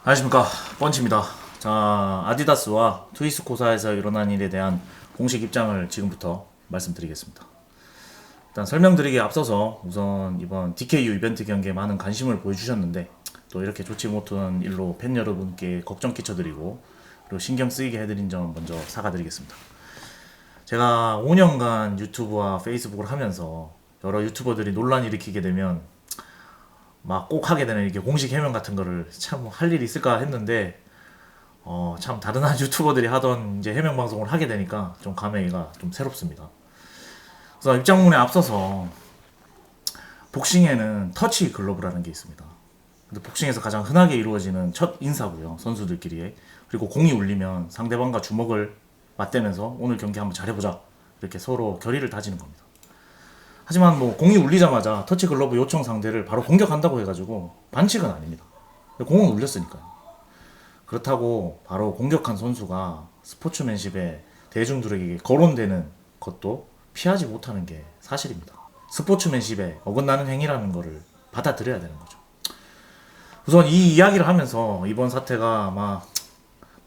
안녕하십니까, 펀치입니다. 자, 아디다스와 트위스코사에서 일어난 일에 대한 공식 입장을 지금부터 말씀드리겠습니다. 일단 설명드리기에 앞서서 우선 이번 DKU 이벤트 경기에 많은 관심을 보여주셨는데 또 이렇게 좋지 못한 일로 팬 여러분께 걱정 끼쳐드리고 그리고 신경 쓰이게 해드린 점 먼저 사과드리겠습니다. 제가 5년간 유튜브와 페이스북을 하면서 여러 유튜버들이 논란 일으키게 되면 막 꼭 하게 되는 이렇게 공식 해명 같은 거를 참 할 일이 있을까 했는데 참 다른 한 유튜버들이 하던 이제 해명 방송을 하게 되니까 좀 감회가 좀 새롭습니다. 그래서 입장문에 앞서서 복싱에는 터치 글러브라는 게 있습니다. 근데 복싱에서 가장 흔하게 이루어지는 첫 인사고요, 선수들끼리의. 그리고 공이 울리면 상대방과 주먹을 맞대면서 오늘 경기 한번 잘해보자, 이렇게 서로 결의를 다지는 겁니다. 하지만 뭐 공이 울리자마자 터치 글러브 요청 상대를 바로 공격한다고 해가지고 반칙은 아닙니다. 공은 울렸으니까요. 그렇다고 바로 공격한 선수가 스포츠맨십에 대중들에게 거론되는 것도 피하지 못하는 게 사실입니다. 스포츠맨십에 어긋나는 행위라는 것을 받아들여야 되는 거죠. 우선 이 이야기를 하면서 이번 사태가 아마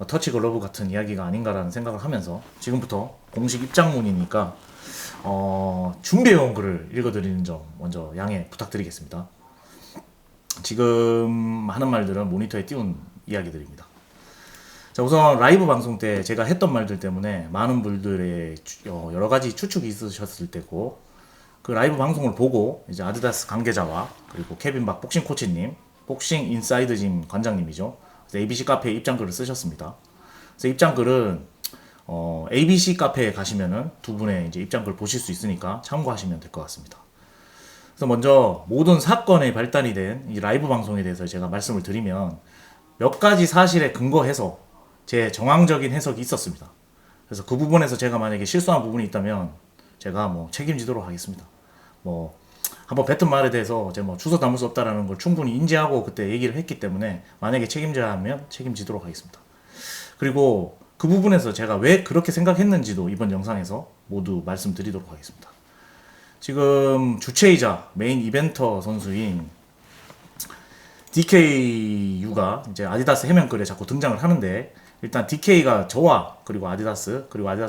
터치 글러브 같은 이야기가 아닌가라는 생각을 하면서 지금부터 공식 입장문이니까 준비해온 글을 읽어드리는 점 먼저 양해 부탁드리겠습니다. 지금 하는 말들은 모니터에 띄운 이야기들입니다. 자, 우선 라이브 방송 때 제가 했던 말들 때문에 많은 분들의 여러 가지 추측이 있으셨을 때고, 그 라이브 방송을 보고 이제 아디다스 관계자와 그리고 케빈 박 복싱 코치님, 복싱 인사이드 짐 관장님이죠, ABC 카페에 입장글을 쓰셨습니다. 그래서 입장글은 ABC 카페에 가시면은 두 분의 이제 입장글 보실 수 있으니까 참고하시면 될 것 같습니다. 그래서 먼저 모든 사건의 발단이 된 이 라이브 방송에 대해서 제가 말씀을 드리면 몇 가지 사실에 근거해서 제 정황적인 해석이 있었습니다. 그래서 그 부분에서 제가 만약에 실수한 부분이 있다면 제가 뭐 책임지도록 하겠습니다. 뭐 한번 뱉은 말에 대해서 제가 뭐 주워 담을 수 없다라는 걸 충분히 인지하고 그때 얘기를 했기 때문에 만약에 책임져야 하면 책임지도록 하겠습니다. 그리고 그 부분에서 제가 왜 그렇게 생각했는지도 이번 영상에서 모두 말씀드리도록 하겠습니다. 지금 주최이자 메인 이벤터 선수인 DKU가 이제 아디다스 해명글에 자꾸 등장을 하는데, 일단 DK가 저와 그리고 아디다스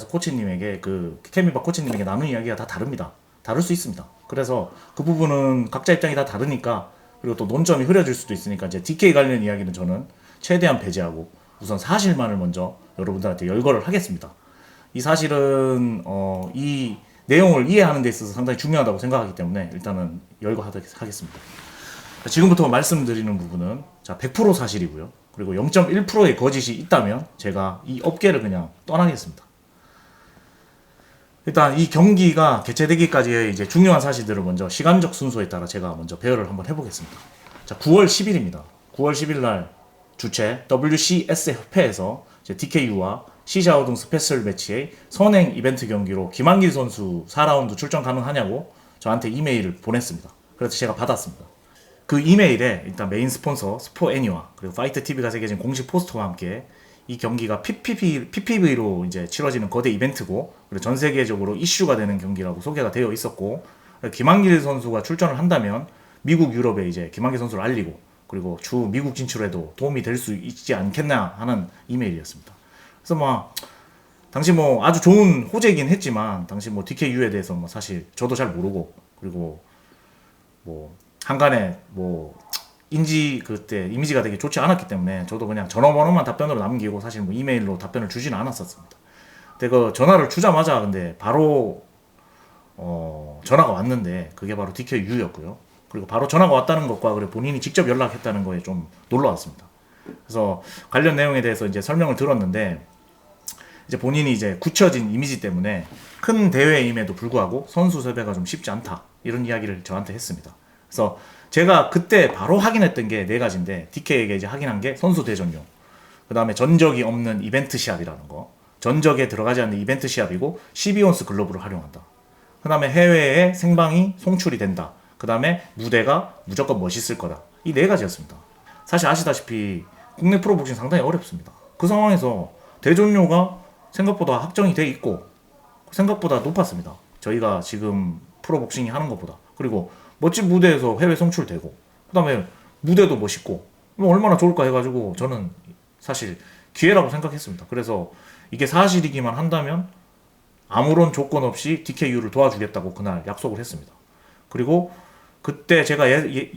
코치님에게, 그 케미바 코치님에게 나눈 이야기가 다 다릅니다. 다를 수 있습니다. 그래서 그 부분은 각자 입장이 다 다르니까, 그리고 또 논점이 흐려질 수도 있으니까 이제 DK 관련 이야기는 저는 최대한 배제하고 우선 사실만을 먼저 여러분들한테 열거를 하겠습니다. 이 사실은 이 내용을 이해하는 데 있어서 상당히 중요하다고 생각하기 때문에 일단은 열거하도록 하겠습니다. 지금부터 말씀드리는 부분은 100% 사실이고요. 그리고 0.1%의 거짓이 있다면 제가 이 업계를 그냥 떠나겠습니다. 일단 이 경기가 개최되기까지의 이제 중요한 사실들을 먼저 시간적 순서에 따라 제가 먼저 배열을 한번 해보겠습니다. 자, 9월 10일입니다. 9월 10일 날 주최 WCS 협회에서 DKU와 시샤오 등 스페셜 매치의 선행 이벤트 경기로 김한길 선수 4라운드 출전 가능하냐고 저한테 이메일을 보냈습니다. 그래서 제가 받았습니다. 그 이메일에 일단 메인 스폰서 스포애니와 그리고 파이트 TV가 새겨진 공식 포스터와 함께 이 경기가 PPV로 이제 치러지는 거대 이벤트고, 그리고 전 세계적으로 이슈가 되는 경기라고 소개가 되어 있었고, 김한길 선수가 출전을 한다면 미국, 유럽에 이제 김한길 선수를 알리고, 그리고 주 미국 진출에도 도움이 될 수 있지 않겠나 하는 이메일이었습니다. 그래서 뭐 당시 뭐 아주 좋은 호재이긴 했지만 당시 뭐 DKU에 대해서 뭐 사실 저도 잘 모르고, 그리고 뭐 한간에 뭐 그때 이미지가 되게 좋지 않았기 때문에 저도 그냥 전화번호만 답변으로 남기고 사실 뭐 이메일로 답변을 주지는 않았었습니다. 근데 그 전화를 주자마자 근데 바로 전화가 왔는데 그게 바로 DKU였고요. 그리고 바로 전화가 왔다는 것과 그리고 본인이 직접 연락했다는 거에 좀 놀라웠습니다. 그래서 관련 내용에 대해서 이제 설명을 들었는데, 이제 본인이 이제 굳혀진 이미지 때문에 큰 대회임에도 불구하고 선수 섭외가 좀 쉽지 않다, 이런 이야기를 저한테 했습니다. 그래서 제가 그때 바로 확인했던 게 네 가지인데, DK에게 이제 확인한 게 선수 대전용, 그 다음에 전적이 없는 이벤트 시합이라는 거, 전적에 들어가지 않는 이벤트 시합이고 12온스 글러브를 활용한다, 그 다음에 해외에 생방이 송출이 된다, 그 다음에 무대가 무조건 멋있을 거다. 이 네 가지였습니다. 사실 아시다시피 국내 프로복싱 상당히 어렵습니다. 그 상황에서 대전료가 생각보다 확정이 돼 있고 생각보다 높았습니다. 저희가 지금 프로복싱이 하는 것보다. 그리고 멋진 무대에서 해외 송출되고, 그 다음에 무대도 멋있고, 뭐 얼마나 좋을까 해가지고 저는 사실 기회라고 생각했습니다. 그래서 이게 사실이기만 한다면 아무런 조건 없이 DKU를 도와주겠다고 그날 약속을 했습니다. 그리고 그때 제가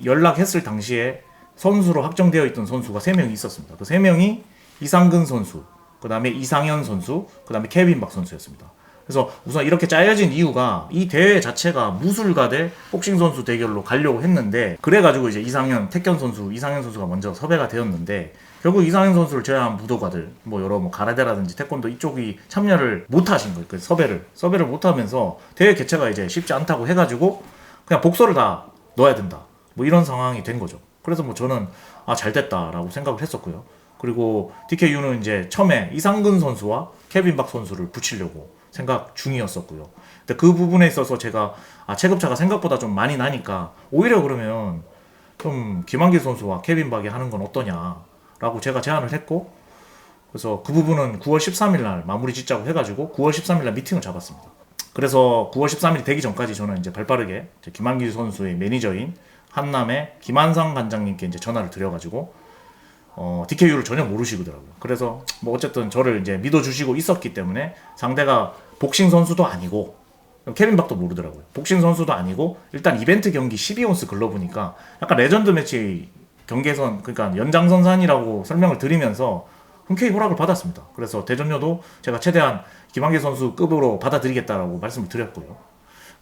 연락했을 당시에 선수로 확정되어 있던 선수가 3명이 있었습니다. 그 3명이 이상근 선수, 그 다음에 이상현 선수, 그 다음에 케빈 박 선수였습니다. 그래서 우선 이렇게 짜여진 이유가 이 대회 자체가 무술가 대 복싱 선수 대결로 가려고 했는데, 그래가지고 이제 태견 선수, 이상현 선수가 먼저 섭외가 되었는데, 결국 이상현 선수를 제외한 무도가들, 뭐 여러 가라데라든지 태권도 이쪽이 참여를 못 하신 거예요. 그 섭외를 못 하면서 대회 개최가 이제 쉽지 않다고 해가지고 그냥 복서를 다 넣어야 된다. 뭐 이런 상황이 된 거죠. 그래서 뭐 저는 잘 됐다라고 생각을 했었고요. 그리고 DKU는 이제 처음에 이상근 선수와 케빈 박 선수를 붙이려고 생각 중이었었고요. 근데 그 부분에 있어서 제가 체급차가 생각보다 좀 많이 나니까 오히려 그러면 좀 김한길 선수와 케빈 박이 하는 건 어떠냐라고 제가 제안을 했고, 그래서 그 부분은 9월 13일 날 마무리 짓자고 해가지고 9월 13일 날 미팅을 잡았습니다. 그래서 9월 13일이 되기 전까지 저는 이제 발빠르게 김한길 선수의 매니저인 한남의 김한상 관장님께 이제 전화를 드려가지고 DKU를 전혀 모르시더라고요. 그래서 뭐 어쨌든 저를 이제 믿어주시고 있었기 때문에 상대가 복싱 선수도 아니고 케빈 박도 모르더라고요. 복싱 선수도 아니고 일단 이벤트 경기 12온스 글러브니까 약간 레전드 매치 경계선, 그러니까 연장선상이라고 설명을 드리면서 흔쾌히 허락을 받았습니다. 그래서 대전료도 제가 최대한 김한길 선수 급으로 받아들이겠다라고 말씀을 드렸고요.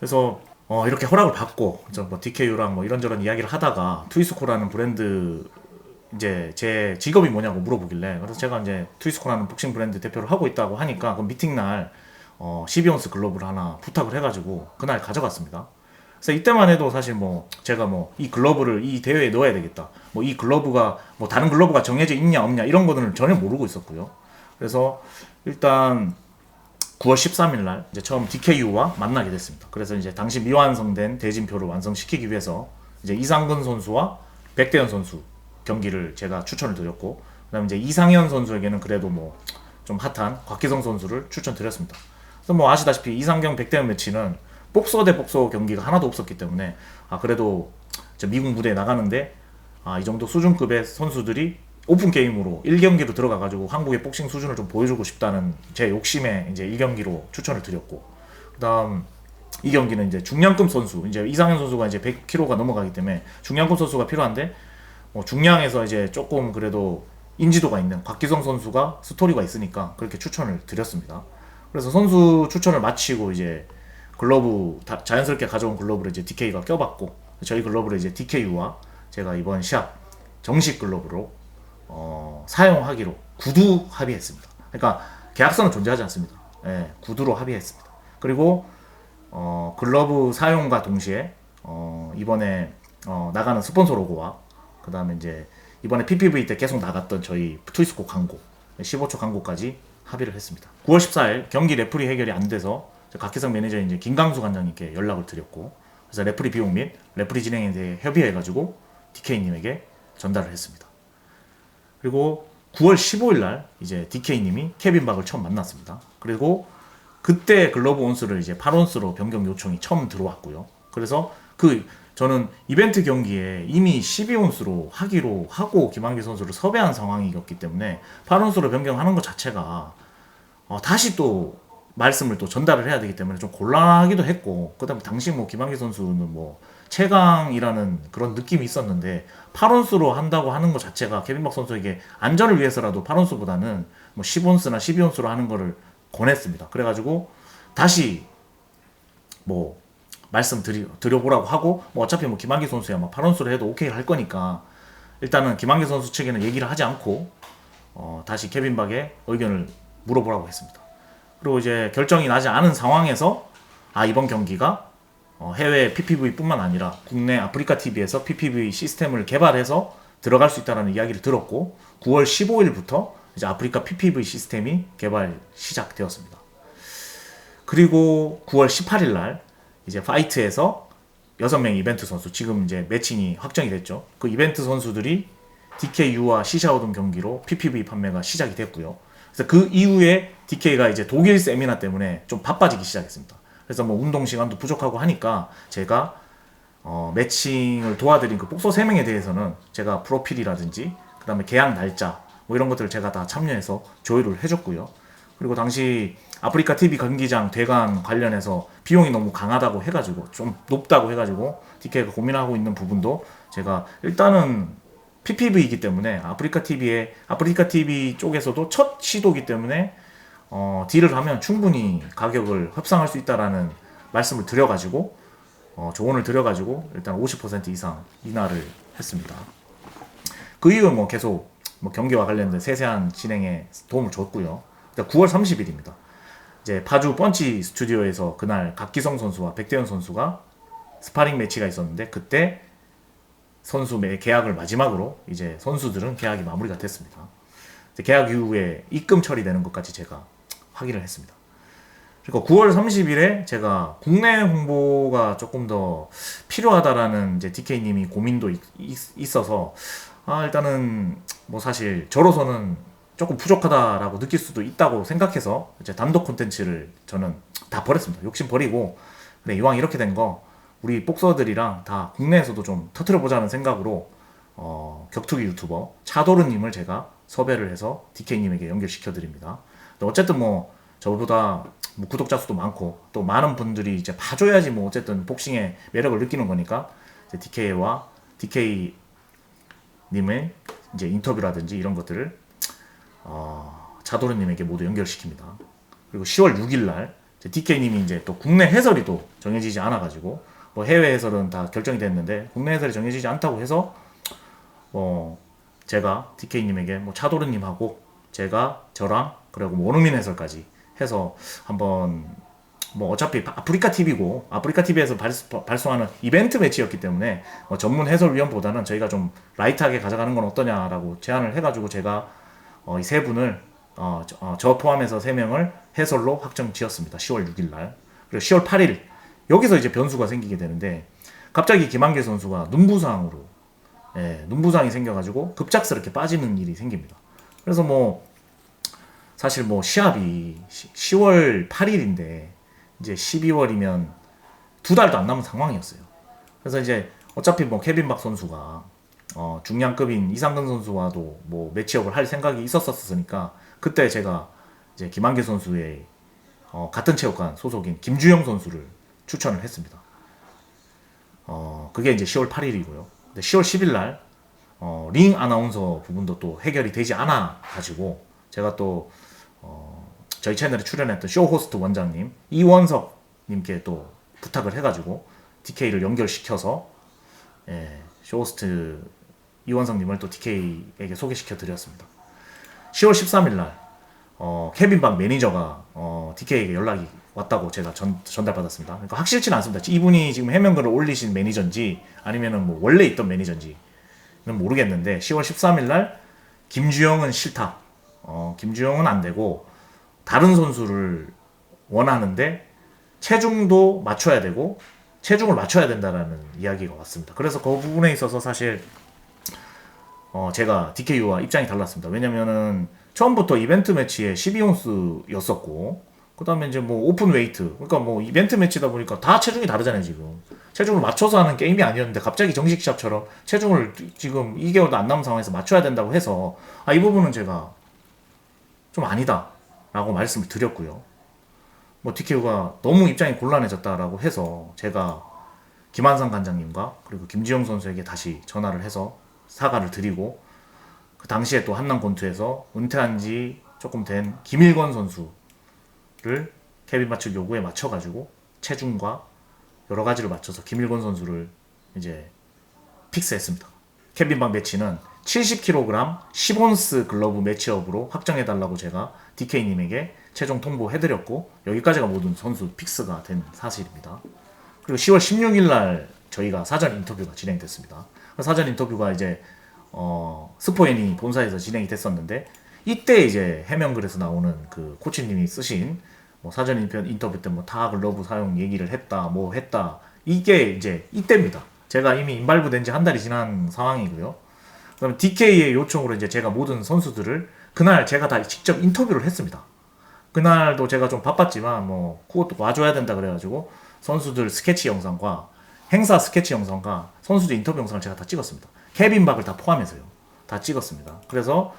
그래서 이렇게 허락을 받고 뭐 DKU랑 뭐 이런저런 이야기를 하다가 트위스코라는 브랜드, 이제 제 직업이 뭐냐고 물어보길래, 그래서 제가 이제 트위스코라는 복싱 브랜드 대표를 하고 있다고 하니까 그 미팅 날 12온스 글러브를 하나 부탁을 해가지고 그날 가져갔습니다. 그래서 이때만 해도 사실 뭐 제가 뭐 이 글러브를 이 대회에 넣어야 되겠다, 뭐 이 글러브가 뭐 다른 글러브가 정해져 있냐 없냐 이런 거는 전혀 모르고 있었고요. 그래서 일단 9월 13일 날 이제 처음 DKU와 만나게 됐습니다. 그래서 이제 당시 미완성된 대진표를 완성시키기 위해서 이제 이상근 선수와 백대현 선수 경기를 제가 추천을 드렸고, 그다음에 이제 이상현 선수에게는 그래도 뭐 좀 핫한 곽기성 선수를 추천드렸습니다. 그래서 뭐 아시다시피 이상경 백대현 매치는 복서 대 복서 경기가 하나도 없었기 때문에 그래도 미국 무대에 나가는데 이 정도 수준급의 선수들이 오픈 게임으로 1경기로 들어가가지고 한국의 복싱 수준을 좀 보여주고 싶다는 제 욕심에 이제 1경기로 추천을 드렸고, 그다음 이 경기는 이제 중량급 선수, 이제 이상현 선수가 이제 100kg가 넘어가기 때문에 중량급 선수가 필요한데 중량에서 이제 조금 그래도 인지도가 있는 곽기성 선수가 스토리가 있으니까 그렇게 추천을 드렸습니다. 그래서 선수 추천을 마치고 이제 글러브 자연스럽게 가져온 글러브를 이제 DK가 껴봤고, 저희 글러브를 이제 DKU와 제가 이번 시합 정식 글러브로 사용하기로 구두 합의했습니다. 그러니까 계약서는 존재하지 않습니다. 예, 구두로 합의했습니다. 그리고 글러브 사용과 동시에 이번에 나가는 스폰서 로고와 그 다음에 이제 이번에 PPV 때 계속 나갔던 저희 트위스코 광고 15초 광고까지 합의를 했습니다. 9월 14일 경기 레프리 해결이 안 돼서 곽기성 매니저 이제 김강수 관장님께 연락을 드렸고, 그래서 레프리 비용 및 레프리 진행에 대해 협의해가지고 DK님에게 전달을 했습니다. 그리고 9월 15일 날 이제 DK님이 케빈 박을 처음 만났습니다. 그리고 그때 글러브 온스를 이제 8온스로 변경 요청이 처음 들어왔고요. 그래서 저는 이벤트 경기에 이미 12온스로 하기로 하고 김한길 선수를 섭외한 상황이었기 때문에 8온스로 변경하는 것 자체가 다시 또 말씀을 또 전달을 해야 되기 때문에 좀 곤란하기도 했고, 그다음에 당시 뭐 김한길 선수는 뭐 최강이라는 그런 느낌이 있었는데 8온스로 한다고 하는 것 자체가 케빈 박 선수에게 안전을 위해서라도 8온스보다는 뭐 10온스나 12온스로 하는 거를 권했습니다. 그래가지고 다시 뭐 말씀 드려보라고 하고, 뭐 어차피 뭐 김한길 선수야 뭐 8온스로 해도 오케이 할 거니까 일단은 김한길 선수 측에는 얘기를 하지 않고 다시 케빈 박의 의견을 물어보라고 했습니다. 그리고 이제 결정이 나지 않은 상황에서 이번 경기가 해외 PPV뿐만 아니라 국내 아프리카 TV에서 PPV 시스템을 개발해서 들어갈 수 있다는 이야기를 들었고, 9월 15일부터 이제 아프리카 PPV 시스템이 개발 시작되었습니다. 그리고 9월 18일 날 이제 파이트에서 6명 이벤트 선수, 지금 이제 매칭이 확정이 됐죠. 그 이벤트 선수들이 DKU와 시샤오동 경기로 PPV 판매가 시작이 됐고요. 그래서 그 이후에 DK가 이제 독일 세미나 때문에 좀 바빠지기 시작했습니다. 그래서 뭐 운동 시간도 부족하고 하니까 제가 매칭을 도와드린 그 복서 3명에 대해서는 제가 프로필이라든지 그 다음에 계약 날짜 뭐 이런 것들을 제가 다 참여해서 조율을 해줬고요. 그리고 당시 아프리카 TV 경기장 대관 관련해서 비용이 너무 강하다고 해가지고 좀 높다고 해가지고 DK가 고민하고 있는 부분도 제가 일단은 PPV이기 때문에 아프리카 TV 쪽에서도 첫 시도이기 때문에 딜을 하면 충분히 가격을 협상할 수 있다라는 말씀을 드려가지고 조언을 드려가지고 일단 50% 이상 인하를 했습니다. 그 이후 뭐 계속 뭐 경기와 관련된 세세한 진행에 도움을 줬고요. 9월 30일입니다. 이제 파주 펀치 스튜디오에서 그날 각기성 선수와 백대현 선수가 스파링 매치가 있었는데 그때 선수 계약을 마지막으로 이제 선수들은 계약이 마무리가 됐습니다. 계약 이후에 입금 처리되는 것까지 제가 확인을 했습니다. 그리고 9월 30일에 제가 국내 홍보가 조금 더 필요하다라는 이제 DK님이 고민도 있어서 일단은 뭐 사실 저로서는 조금 부족하다라고 느낄 수도 있다고 생각해서 이제 단독 콘텐츠를 저는 다 버렸습니다. 욕심 버리고 그래, 이왕 이렇게 된 거 우리 복서들이랑 다 국내에서도 좀 터트려 보자는 생각으로 격투기 유튜버 차도르님을 제가 섭외를 해서 DK님에게 연결시켜 드립니다. 어쨌든 뭐 저보다 뭐 구독자 수도 많고 또 많은 분들이 이제 봐줘야지 뭐 어쨌든 복싱의 매력을 느끼는 거니까 이제 DK와 DK님의 이제 인터뷰라든지 이런 것들을 차도르님에게 모두 연결시킵니다. 그리고 10월 6일날 DK님이 이제 또 국내 해설이 또 정해지지 않아가지고 뭐 해외 해설은 다 결정이 됐는데 국내 해설이 정해지지 않다고 해서 제가 DK님에게 뭐 차도르님하고 저랑 그리고 뭐 원우민 해설까지 해서 한번 뭐 어차피 아프리카 TV고 아프리카 TV에서 발송하는 이벤트 매치였기 때문에 전문 해설위원보다는 저희가 좀 라이트하게 가져가는 건 어떠냐라고 제안을 해가지고 제가 이 세 분을 저 포함해서 3명을 해설로 확정 지었습니다. 10월 6일날 그리고 10월 8일 여기서 이제 변수가 생기게 되는데 갑자기 김한길 선수가 눈부상이 생겨가지고 급작스럽게 빠지는 일이 생깁니다. 그래서 뭐 사실 뭐 시합이 10월 8일인데 이제 12월이면 2달도 안 남은 상황이었어요. 그래서 이제 어차피 뭐 케빈 박 선수가 중량급인 이상근 선수와도 뭐 매치업을 할 생각이 있었으니까 그때 제가 이제 김한길 선수의 같은 체육관 소속인 김주영 선수를 추천을 했습니다. 그게 이제 10월 8일이고요. 근데 10월 10일 날 링 아나운서 부분도 또 해결이 되지 않아 가지고 제가 또 저희 채널에 출연했던 쇼 호스트 원장님 이원석 님께 또 부탁을 해가지고 DK를 연결시켜서 쇼 호스트 이원석 님을 또 DK에게 소개시켜 드렸습니다. 10월 13일 날 케빈 박 매니저가 DK에게 연락이 왔다고 제가 전달받았습니다. 그러니까 확실치는 않습니다. 이분이 지금 해명글을 올리신 매니저인지 아니면은 뭐 원래 있던 매니저인지는 모르겠는데 10월 13일 날 김주영은 싫다. 김주영은 안 되고 다른 선수를 원하는데 체중도 맞춰야 되고 체중을 맞춰야 된다라는 이야기가 왔습니다. 그래서 그 부분에 있어서 사실 제가 DKU와 입장이 달랐습니다. 왜냐면은 처음부터 이벤트 매치에 12온스였었고 그 다음에 이제 뭐 오픈 웨이트 그러니까 뭐 이벤트 매치다 보니까 다 체중이 다르잖아요. 지금 체중을 맞춰서 하는 게임이 아니었는데 갑자기 정식 시합처럼 체중을 지금 2개월도 안 남은 상황에서 맞춰야 된다고 해서 이 부분은 제가 좀 아니다 라고 말씀을 드렸고요. 뭐 DKU가 너무 입장이 곤란해졌다라고 해서 제가 김한상 관장님과 그리고 김지영 선수에게 다시 전화를 해서 사과를 드리고 그 당시에 또 한남 권투에서 은퇴한 지 조금 된 김일권 선수를 케빈 박 측 요구에 맞춰가지고 체중과 여러 가지를 맞춰서 김일권 선수를 이제 픽스했습니다. 케빈 박 매치는 70kg 10온스 글러브 매치업으로 확정해달라고 제가 DK님에게 최종 통보해드렸고 여기까지가 모든 선수 픽스가 된 사실입니다. 그리고 10월 16일날 저희가 사전 인터뷰가 진행됐습니다. 사전 인터뷰가 이제 스포애니 본사에서 진행이 됐었는데 이때 이제 해명글에서 나오는 그 코치님이 쓰신 뭐 사전 인터뷰 때 뭐 다 글러브 사용 얘기를 했다 뭐 했다 이게 이제 이때입니다. 제가 이미 인발부된 지 한 달이 지난 상황이고요. 그다음에 DK의 요청으로 이제 제가 모든 선수들을 그날 제가 다 직접 인터뷰를 했습니다. 그날도 제가 좀 바빴지만 뭐 그것도 와줘야 된다 그래가지고 선수들 스케치 영상과 행사 스케치 영상과 선수들 인터뷰 영상을 제가 다 찍었습니다. 케빈 박을 다 포함해서요. 다 찍었습니다. 그래서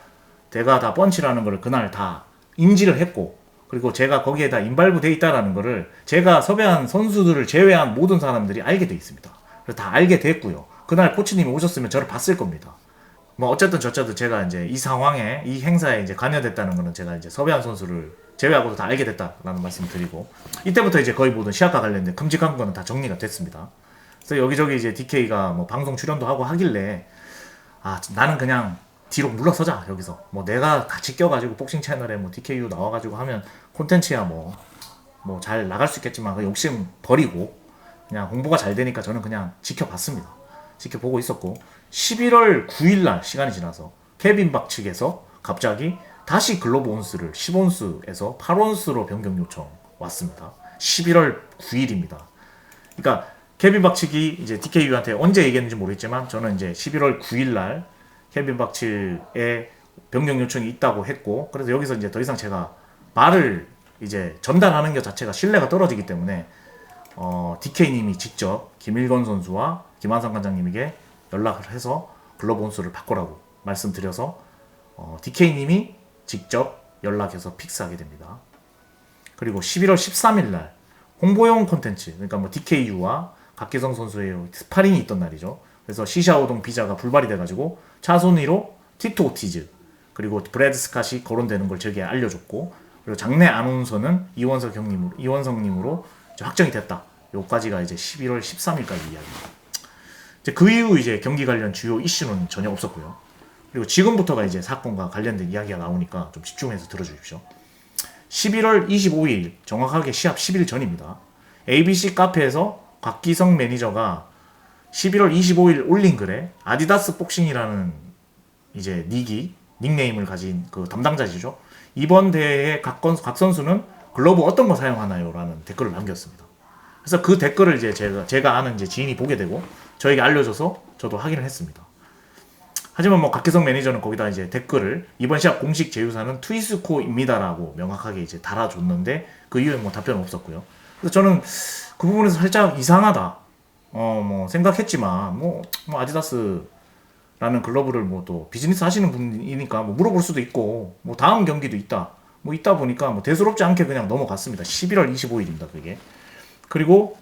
제가 다 펀치라는 걸 그날 다 인지를 했고, 그리고 제가 거기에 다 인발부돼 있다라는 거를 제가 섭외한 선수들을 제외한 모든 사람들이 알게 돼 있습니다. 그래서 다 알게 됐고요. 그날 코치님이 오셨으면 저를 봤을 겁니다. 뭐 어쨌든 저쨌든 제가 이제 이 상황에 이 행사에 이제 관여됐다는 거는 제가 이제 섭외한 선수를 제외하고도 다 알게 됐다라는 말씀 드리고, 이때부터 이제 거의 모든 시합과 관련된 큼직한 거는 다 정리가 됐습니다. 그래서 여기저기 이제 DK가 뭐 방송 출연도 하고 하길래, 아 나는 그냥 뒤로 물러서자. 여기서 뭐 내가 같이 껴가지고 복싱 채널에 뭐 DKU 나와가지고 하면 콘텐츠야 뭐 잘 나갈 수 있겠지만 그 욕심 버리고 그냥 홍보가 잘 되니까 저는 그냥 지켜봤습니다. 지켜보고 있었고, 11월 9일날 시간이 지나서 케빈 박 측에서 갑자기 다시 글로브 온스를 10온스에서 8온스로 변경 요청 왔습니다. 11월 9일입니다. 그러니까 케빈 박 측이 이제 DKU한테 언제 얘기했는지 모르겠지만 저는 이제 11월 9일날 케빈 박 측에 변경 요청이 있다고 했고, 그래서 여기서 이제 더 이상 제가 말을 이제 전달하는 것 자체가 신뢰가 떨어지기 때문에 DK님이 직접 김일건 선수와 김한상 관장님에게 연락을 해서 글로브 온수를 바꾸라고 말씀드려서 DK님이 직접 연락해서 픽스하게 됩니다. 그리고 11월 13일 날 홍보용 콘텐츠, 그러니까 뭐 DKU와 박기성 선수의 스파링이 있던 날이죠. 그래서 시샤오동 비자가 불발이 돼가지고 차순위로 티토 오티즈 그리고 브래드 스캇이 거론되는 걸 저에게 알려줬고, 그리고 장내 아나운서는 이원성님으로 확정이 됐다. 요까지가 이제 11월 13일까지 이야기입니다. 이제 그 이후 이제 경기 관련 주요 이슈는 전혀 없었고요. 그리고 지금부터가 이제 사건과 관련된 이야기가 나오니까 좀 집중해서 들어주십시오. 11월 25일, 정확하게 시합 10일 전입니다. ABC 카페에서 곽기성 매니저가 11월 25일 올린 글에 아디다스 복싱이라는 이제 닉네임을 가진 그 담당자시죠. 이번 대회에 각 선수는 글러브 어떤 거 사용하나요? 라는 댓글을 남겼습니다. 그래서 그 댓글을 이제 제가 아는 이제 지인이 보게 되고 저에게 알려줘서 저도 확인을 했습니다. 하지만 뭐 곽기성 매니저는 거기다 이제 댓글을 이번 시합 공식 제휴사는 트위스코입니다라고 명확하게 이제 달아줬는데 그 이후에 뭐 답변은 없었고요. 그래서 저는 그 부분에서 살짝 이상하다 뭐 생각했지만 뭐 아디다스라는 글러브를 뭐 또 비즈니스 하시는 분이니까 뭐 물어볼 수도 있고 뭐 다음 경기도 있다 보니까 뭐 대수롭지 않게 그냥 넘어갔습니다. 11월 25일입니다 그게. 그리고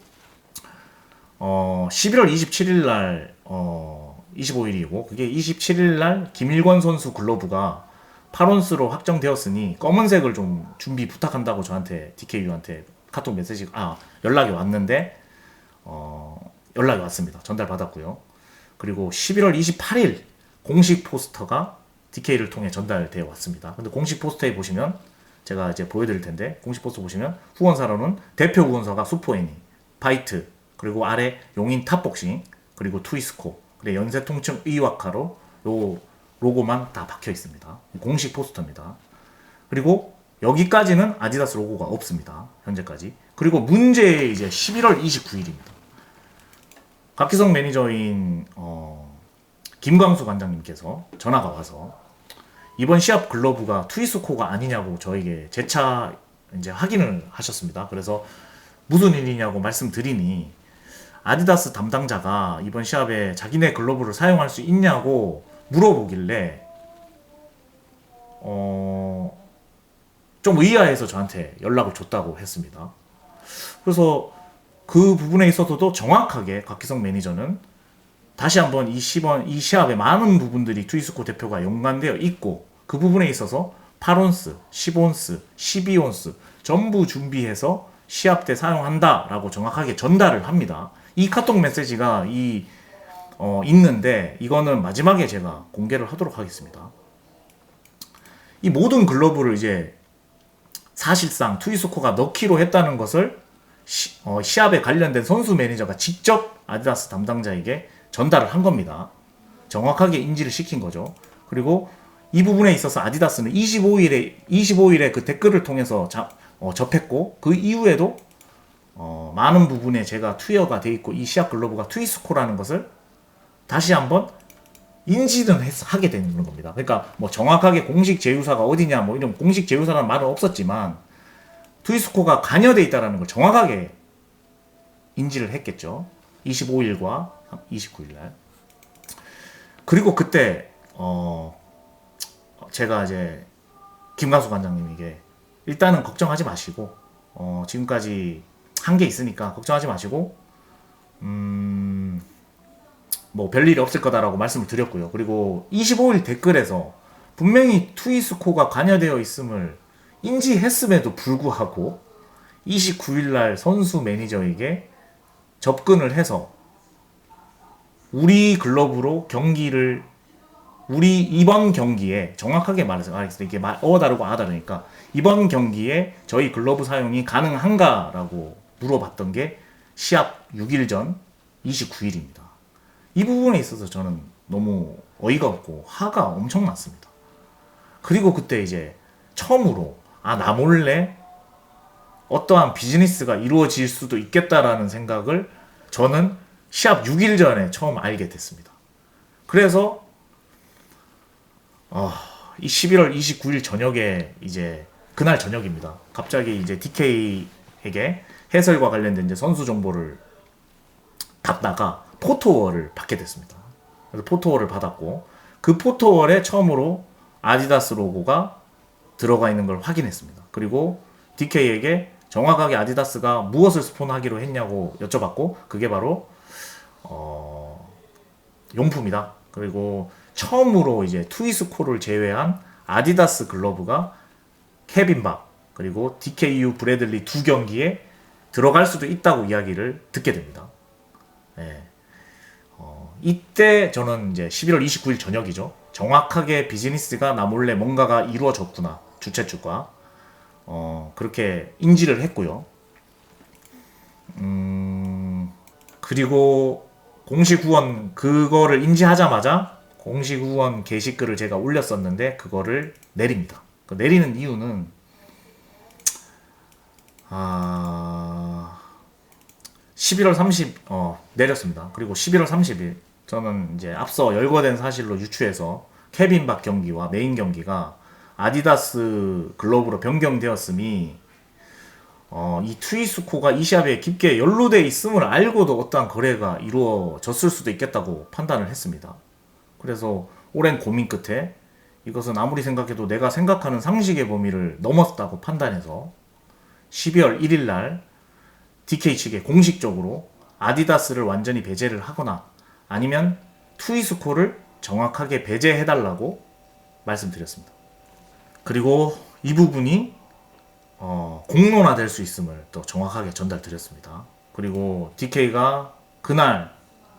11월 27일 날 25일이고 그게 27일 날 김일권 선수 글러브가 8온스로 확정되었으니 검은색을 좀 준비 부탁한다고 저한테 DKU한테 카톡 메시지 연락이 왔는데 연락이 왔습니다. 전달받았고요. 그리고 11월 28일 공식 포스터가 DK를 통해 전달되어 왔습니다. 근데 공식 포스터에 보시면 제가 이제 보여드릴 텐데, 공식 포스터 보시면 후원사로는 대표 후원사가 슈퍼애니, 파이트, 그리고 아래 용인 탑복싱, 그리고 트위스코, 그리고 연세통증 의학과로 요 로고만 다 박혀 있습니다. 공식 포스터입니다. 그리고 여기까지는 아디다스 로고가 없습니다. 현재까지. 그리고 문제 이제 11월 29일입니다. 곽기성 매니저인 김광수 관장님께서 전화가 와서 이번 시합 글러브가 트위스코가 아니냐고 저에게 재차 이제 확인을 하셨습니다. 그래서 무슨 일이냐고 말씀드리니 아디다스 담당자가 이번 시합에 자기네 글러브를 사용할 수 있냐고 물어보길래 좀 의아해서 저한테 연락을 줬다고 했습니다. 그래서 그 부분에 있어서도 정확하게 곽기성 매니저는 다시 한번 이 시합에 많은 부분들이 트위스코 대표가 연관되어 있고 그 부분에 있어서 8온스, 10온스, 12온스 전부 준비해서 시합 때 사용한다라고 정확하게 전달을 합니다. 이 카톡 메시지가 있는데 이거는 마지막에 제가 공개를 하도록 하겠습니다. 이 모든 글러브를 이제 사실상 트위스코가 넣기로 했다는 것을 시합에 관련된 선수 매니저가 직접 아디다스 담당자에게 전달을 한 겁니다. 정확하게 인지를 시킨 거죠. 그리고 이 부분에 있어서 아디다스는 25일에 그 댓글을 통해서 접했고 그 이후에도 많은 부분에 제가 투여가 돼 있고 이 시합 글러브가 트위스코라는 것을 다시 한번 인지는 하게 되는 겁니다. 그러니까 뭐 정확하게 공식 제휴사가 어디냐 뭐 이런 공식 제휴사라는 말은 없었지만 트위스코가 관여돼 있다는 걸 정확하게 인지를 했겠죠. 25일과 29일 날. 그리고 그때 제가 이제 김광수 관장님에게 일단은 걱정하지 마시고 지금까지 한 게 있으니까 걱정하지 마시고 뭐 별일이 없을 거다라고 말씀을 드렸고요. 그리고 25일 댓글에서 분명히 트위스코가 관여되어 있음을 인지했음에도 불구하고 29일날 선수 매니저에게 접근을 해서 우리 글러브로 경기를 우리 이번 경기에 정확하게 말해서 이게 다르고 다르니까 이번 경기에 저희 글러브 사용이 가능한가라고 물어봤던 게 시합 6일 전 29일입니다. 이 부분에 있어서 저는 너무 어이가 없고 화가 엄청 났습니다. 그리고 그때 이제 처음으로 나 몰래 어떠한 비즈니스가 이루어질 수도 있겠다라는 생각을 저는 시합 6일 전에 처음 알게 됐습니다. 그래서 이 11월 29일 저녁에 이제 그날 저녁입니다. 갑자기 이제 DK에게 해설과 관련된 이제 선수 정보를 받다가 포토월을 받게 됐습니다. 그래서 포토월을 받았고 그 포토월에 처음으로 아디다스 로고가 들어가 있는 걸 확인했습니다. 그리고 DK에게 정확하게 아디다스가 무엇을 스폰하기로 했냐고 여쭤봤고 그게 바로 용품이다. 그리고 처음으로 이제 트위스코를 제외한 아디다스 글러브가 케빈 박 그리고 DKU 브래들리 두 경기에 들어갈 수도 있다고 이야기를 듣게 됩니다. 네. 이때 저는 이제 11월 29일 저녁이죠. 정확하게 비즈니스가 나 몰래 뭔가가 이루어졌구나. 주최 측과 그렇게 인지를 했고요. 그리고 공식 후원 그거를 인지하자마자 공식 후원 게시글을 제가 올렸었는데 그거를 내립니다. 그 내리는 이유는 11월 30 내렸습니다. 그리고 11월 30일 저는 이제 앞서 열거된 사실로 유추해서 케빈 박 경기와 메인 경기가 아디다스 글러브로 변경되었음이 이 트위스코가 이 시합에 깊게 연루되어 있음을 알고도 어떠한 거래가 이루어졌을 수도 있겠다고 판단을 했습니다. 그래서 오랜 고민 끝에 이것은 아무리 생각해도 내가 생각하는 상식의 범위를 넘었다고 판단해서 12월 1일 날 DK 측에 공식적으로 아디다스를 완전히 배제를 하거나 아니면 트위스코를 정확하게 배제해달라고 말씀드렸습니다. 그리고 이 부분이 공론화될 수 있음을 또 정확하게 전달드렸습니다. 그리고 DK가 그날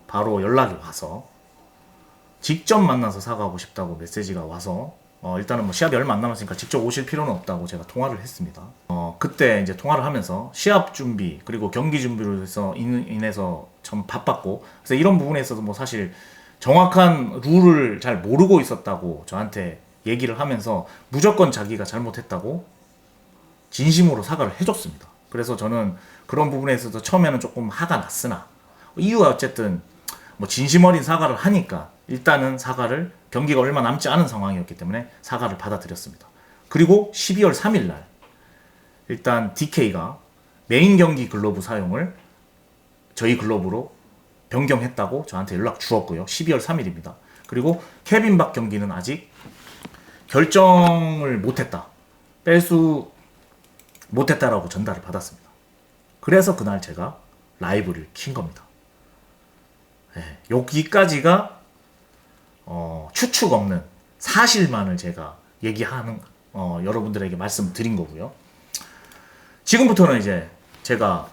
바로 연락이 와서 직접 만나서 사과하고 싶다고 메시지가 와서 일단은 뭐 시합이 얼마 안 남았으니까 직접 오실 필요는 없다고 제가 통화를 했습니다. 그때 이제 통화를 하면서 시합 준비 그리고 경기 준비로 해서 인해서 좀 바빴고 그래서 이런 부분에 있어서 뭐 사실 정확한 룰을 잘 모르고 있었다고 저한테 얘기를 하면서 무조건 자기가 잘못했다고 진심으로 사과를 해줬습니다. 그래서 저는 그런 부분에 있어서 처음에는 조금 화가 났으나 이유가 어쨌든 뭐 진심 어린 사과를 하니까 일단은 사과를 경기가 얼마 남지 않은 상황이었기 때문에 사과를 받아들였습니다. 그리고 12월 3일 날 일단 DK가 메인 경기 글러브 사용을 저희 글러브로 변경했다고 저한테 연락 주었고요. 12월 3일입니다. 그리고 케빈 박 경기는 아직 결정을 못했다. 뺄 수 못했다라고 전달을 받았습니다. 그래서 그날 제가 라이브를 킨 겁니다. 네, 여기까지가 추측 없는 사실만을 제가 얘기하는 여러분들에게 말씀드린 거고요. 지금부터는 이제 제가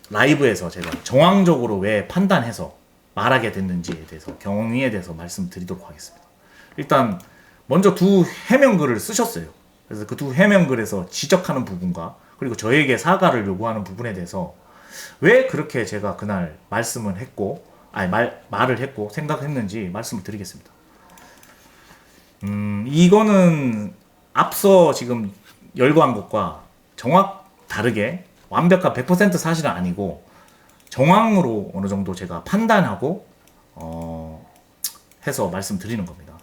라이브에서 제가 정황적으로 왜 판단해서 말하게 됐는지에 대해서 경위에 대해서 말씀드리도록 하겠습니다. 일단 먼저 두 해명글을 쓰셨어요. 그래서 그 두 해명글에서 지적하는 부분과 그리고 저에게 사과를 요구하는 부분에 대해서 왜 그렇게 제가 그날 말씀을 했고 말을 했고 생각했는지 말씀을 드리겠습니다. 이거는 앞서 지금 열거한 것과 다르게 완벽한 100% 사실은 아니고 정황으로 어느 정도 제가 판단하고 해서 말씀드리는 겁니다.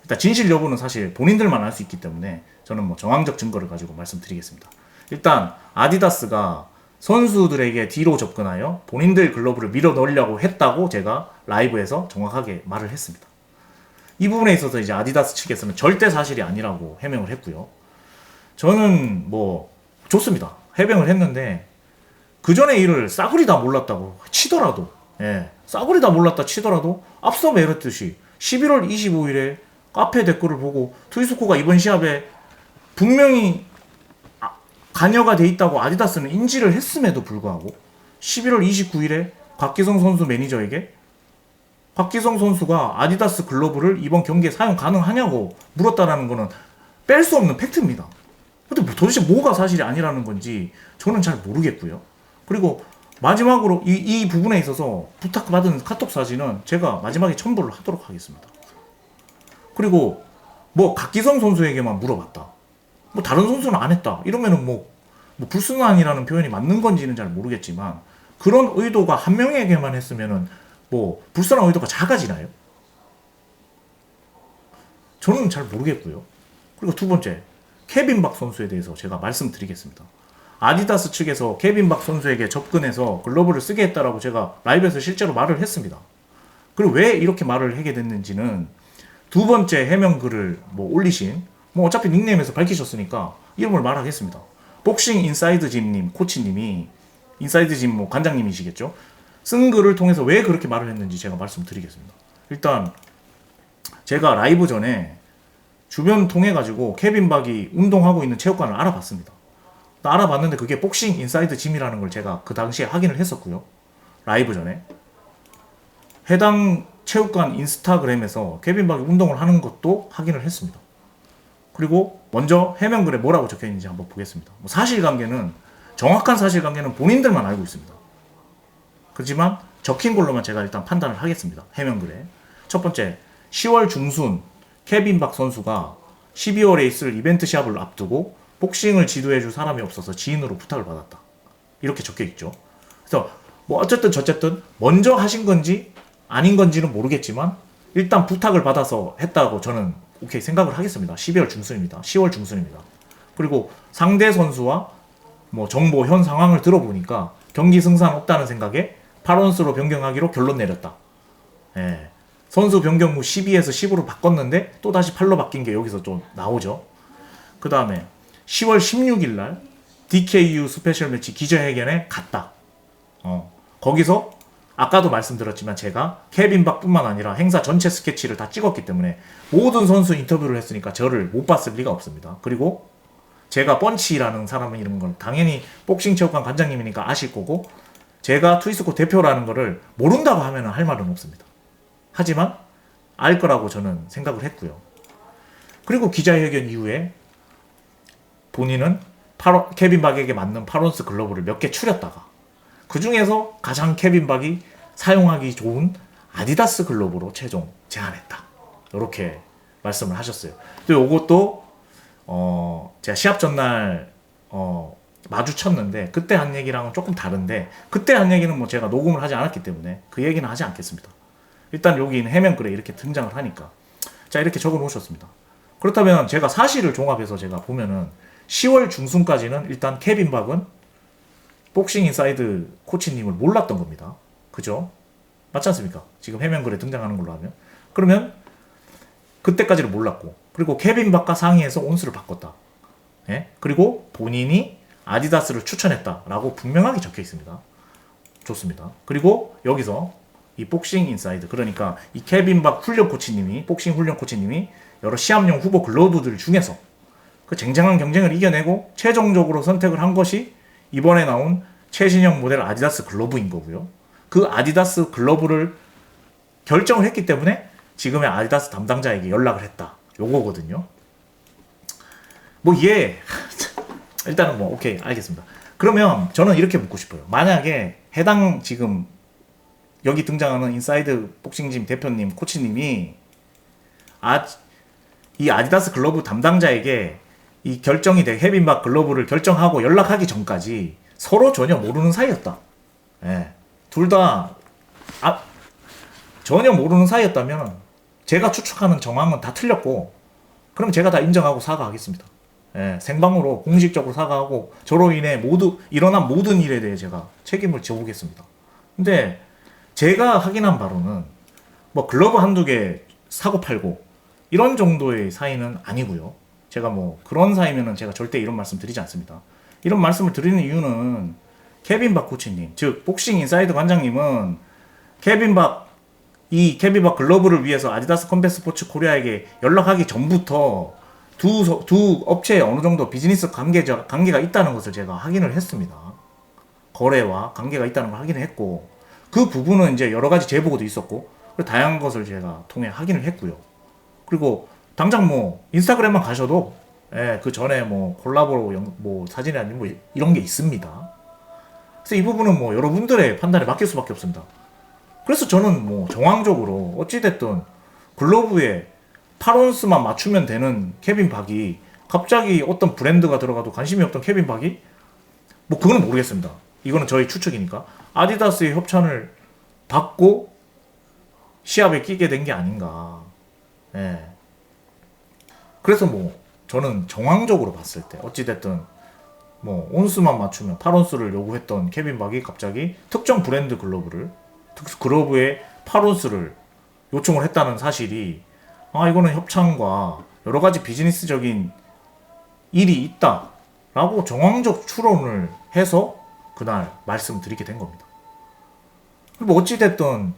일단 진실 여부는 사실 본인들만 알 수 있기 때문에 저는 뭐 정황적 증거를 가지고 말씀드리겠습니다. 일단 아디다스가 선수들에게 뒤로 접근하여 본인들 글러브를 밀어 넣으려고 했다고 제가 라이브에서 정확하게 말을 했습니다. 이 부분에 있어서 이제 아디다스 측에서는 절대 사실이 아니라고 해명을 했고요. 저는 뭐 좋습니다. 해명을 했는데 그 전에 일을 싸구리 다 몰랐다고 치더라도, 예, 싸구리 다 몰랐다 치더라도 앞서 말했듯이 11월 25일에 카페 댓글을 보고 트위스코가 이번 시합에 분명히 관여가 돼 있다고 아디다스는 인지를 했음에도 불구하고 11월 29일에 곽기성 선수 매니저에게 곽기성 선수가 아디다스 글러브를 이번 경기에 사용 가능하냐고 물었다라는 거는 뺄 수 없는 팩트입니다. 근데 도대체 뭐가 사실이 아니라는 건지 저는 잘 모르겠고요. 그리고 마지막으로 이 부분에 있어서 부탁받은 카톡 사진은 제가 마지막에 첨부를 하도록 하겠습니다. 그리고 뭐 곽기성 선수에게만 물어봤다, 뭐 다른 선수는 안 했다 이러면은 뭐 불순한이라는 표현이 맞는 건지는 잘 모르겠지만 그런 의도가 한 명에게만 했으면은 뭐 불순한 의도가 작아지나요? 저는 잘 모르겠고요. 그리고 두 번째, 케빈 박 선수에 대해서 제가 말씀드리겠습니다. 아디다스 측에서 케빈 박 선수에게 접근해서 글러브를 쓰게 했다라고 제가 라이브에서 실제로 말을 했습니다. 그리고 왜 이렇게 말을 하게 됐는지는 두 번째 해명글을 뭐 올리신, 뭐 어차피 닉네임에서 밝히셨으니까 이름을 말하겠습니다. 복싱 인사이드 짐님, 코치님이, 인사이드 짐 뭐 관장님이시겠죠? 쓴 글을 통해서 왜 그렇게 말을 했는지 제가 말씀드리겠습니다. 일단 제가 라이브 전에 주변 통해 가지고 케빈 박이 운동하고 있는 체육관을 알아봤습니다. 알아봤는데 그게 복싱 인사이드 짐이라는 걸 제가 그 당시에 확인을 했었고요. 라이브 전에 해당 체육관 인스타그램에서 케빈 박이 운동을 하는 것도 확인을 했습니다. 그리고 먼저 해명글에 뭐라고 적혀 있는지 한번 보겠습니다. 뭐 사실관계는, 정확한 사실관계는 본인들만 알고 있습니다. 그렇지만 적힌 걸로만 제가 일단 판단을 하겠습니다. 해명글에 첫 번째, 10월 중순 케빈 박 선수가 12월에 있을 이벤트 시합을 앞두고 복싱을 지도해줄 사람이 없어서 지인으로 부탁을 받았다, 이렇게 적혀 있죠. 그래서 뭐 어쨌든 저쨌든 먼저 하신 건지 아닌 건지는 모르겠지만 일단 부탁을 받아서 했다고 저는 오케이 생각을 하겠습니다. 12월 중순입니다. 10월 중순입니다. 그리고 상대 선수와 뭐 정보 현 상황을 들어보니까 경기 승산 없다는 생각에 8온스로 변경하기로 결론 내렸다. 예. 선수 변경 후 12에서 10으로 바꿨는데 또 다시 8로 바뀐 게 여기서 좀 나오죠. 그 다음에 10월 16일 날 DKU 스페셜 매치 기자회견에 갔다. 거기서 아까도 말씀드렸지만 제가 케빈 박뿐만 아니라 행사 전체 스케치를 다 찍었기 때문에 모든 선수 인터뷰를 했으니까 저를 못 봤을 리가 없습니다. 그리고 제가 펀치라는 사람의 이름은 건 당연히 복싱 체육관 관장님이니까 아실 거고, 제가 트위스코 대표라는 거를 모른다고 하면 할 말은 없습니다. 하지만 알 거라고 저는 생각을 했고요. 그리고 기자회견 이후에 본인은 케빈 박에게 맞는 8온스 글러브를 몇 개 추렸다가 그 중에서 가장 케빈 박이 사용하기 좋은 아디다스 글러브로 최종 제안했다, 이렇게 말씀을 하셨어요. 또 이것도 제가 시합 전날 마주쳤는데 그때 한 얘기랑은 조금 다른데, 그때 한 얘기는 뭐 제가 녹음을 하지 않았기 때문에 그 얘기는 하지 않겠습니다. 일단 여기 있는 해명글에 이렇게 등장을 하니까 자, 이렇게 적어 놓으셨습니다. 그렇다면 제가 사실을 종합해서 제가 보면은 10월 중순까지는 일단 케빈 박은 복싱 인사이드 코치님을 몰랐던 겁니다. 그죠? 맞지 않습니까? 지금 해명글에 등장하는 걸로 하면. 그러면 그때까지는 몰랐고, 그리고 케빈 박과 상의해서 온수를 바꿨다. 예? 그리고 본인이 아디다스를 추천했다라고 분명하게 적혀 있습니다. 좋습니다. 그리고 여기서 이 복싱 인사이드, 그러니까 이 케빈 박 훈련 코치님이, 복싱 훈련 코치님이 여러 시합용 후보 글러브들 중에서 그 쟁쟁한 경쟁을 이겨내고 최종적으로 선택을 한 것이 이번에 나온 최신형 모델 아디다스 글러브인 거고요. 그 아디다스 글러브를 결정을 했기 때문에 지금의 아디다스 담당자에게 연락을 했다, 요거거든요. 뭐 일단은 뭐 오케이, 알겠습니다. 그러면 저는 이렇게 묻고 싶어요. 만약에 해당 지금 여기 등장하는 인사이드 복싱짐 대표님, 코치님이 이 아디다스 글러브 담당자에게 이 결정이 돼 케빈 박 글러브를 결정하고 연락하기 전까지 서로 전혀 모르는 사이였다. 예. 둘 다 전혀 모르는 사이였다면 제가 추측하는 정황은 다 틀렸고, 그럼 제가 다 인정하고 사과하겠습니다. 예. 생방으로 공식적으로 사과하고 저로 인해 일어난 모든 일에 대해 제가 책임을 져보겠습니다. 근데 제가 확인한 바로는 뭐 글러브 한두 개 사고 팔고 이런 정도의 사이는 아니고요. 제가 뭐 그런 사이면은 제가 절대 이런 말씀 드리지 않습니다. 이런 말씀을 드리는 이유는 케빈 박 코치님, 즉 복싱 인사이드 관장님은 케빈 박 글러브를 위해서 아디다스 컴뱃 스포츠 코리아에게 연락하기 전부터 두 업체에 어느 정도 비즈니스 관계가 있다는 것을 제가 확인을 했습니다. 거래와 관계가 있다는 걸 확인을 했고, 그 부분은 이제 여러 가지 제보도 있었고, 다양한 것을 제가 통해 확인을 했고요. 그리고 당장 뭐 인스타그램만 가셔도 그 전에 뭐 콜라보 뭐 사진이 아니고 뭐 이런 게 있습니다. 그래서 이 부분은 뭐 여러분들의 판단에 맡길 수밖에 없습니다. 그래서 저는 뭐 정황적으로 어찌됐든 글러브에 8온스만 맞추면 되는 케빈 박이 갑자기 어떤 브랜드가 들어가도 관심이 없던 케빈 박이 뭐 그거는 모르겠습니다. 이거는 저희 추측이니까 아디다스의 협찬을 받고 시합에 끼게 된 게 아닌가. 예. 그래서 뭐 저는 정황적으로 봤을 때 어찌됐든 뭐 온수만 맞추면 8온스를 요구했던 케빈 박이 갑자기 특정 브랜드 글러브에 8온스를 요청을 했다는 사실이 이거는 협찬과 여러 가지 비즈니스적인 일이 있다라고 정황적 추론을 해서 그날 말씀드리게 된 겁니다. 그리고 어찌됐든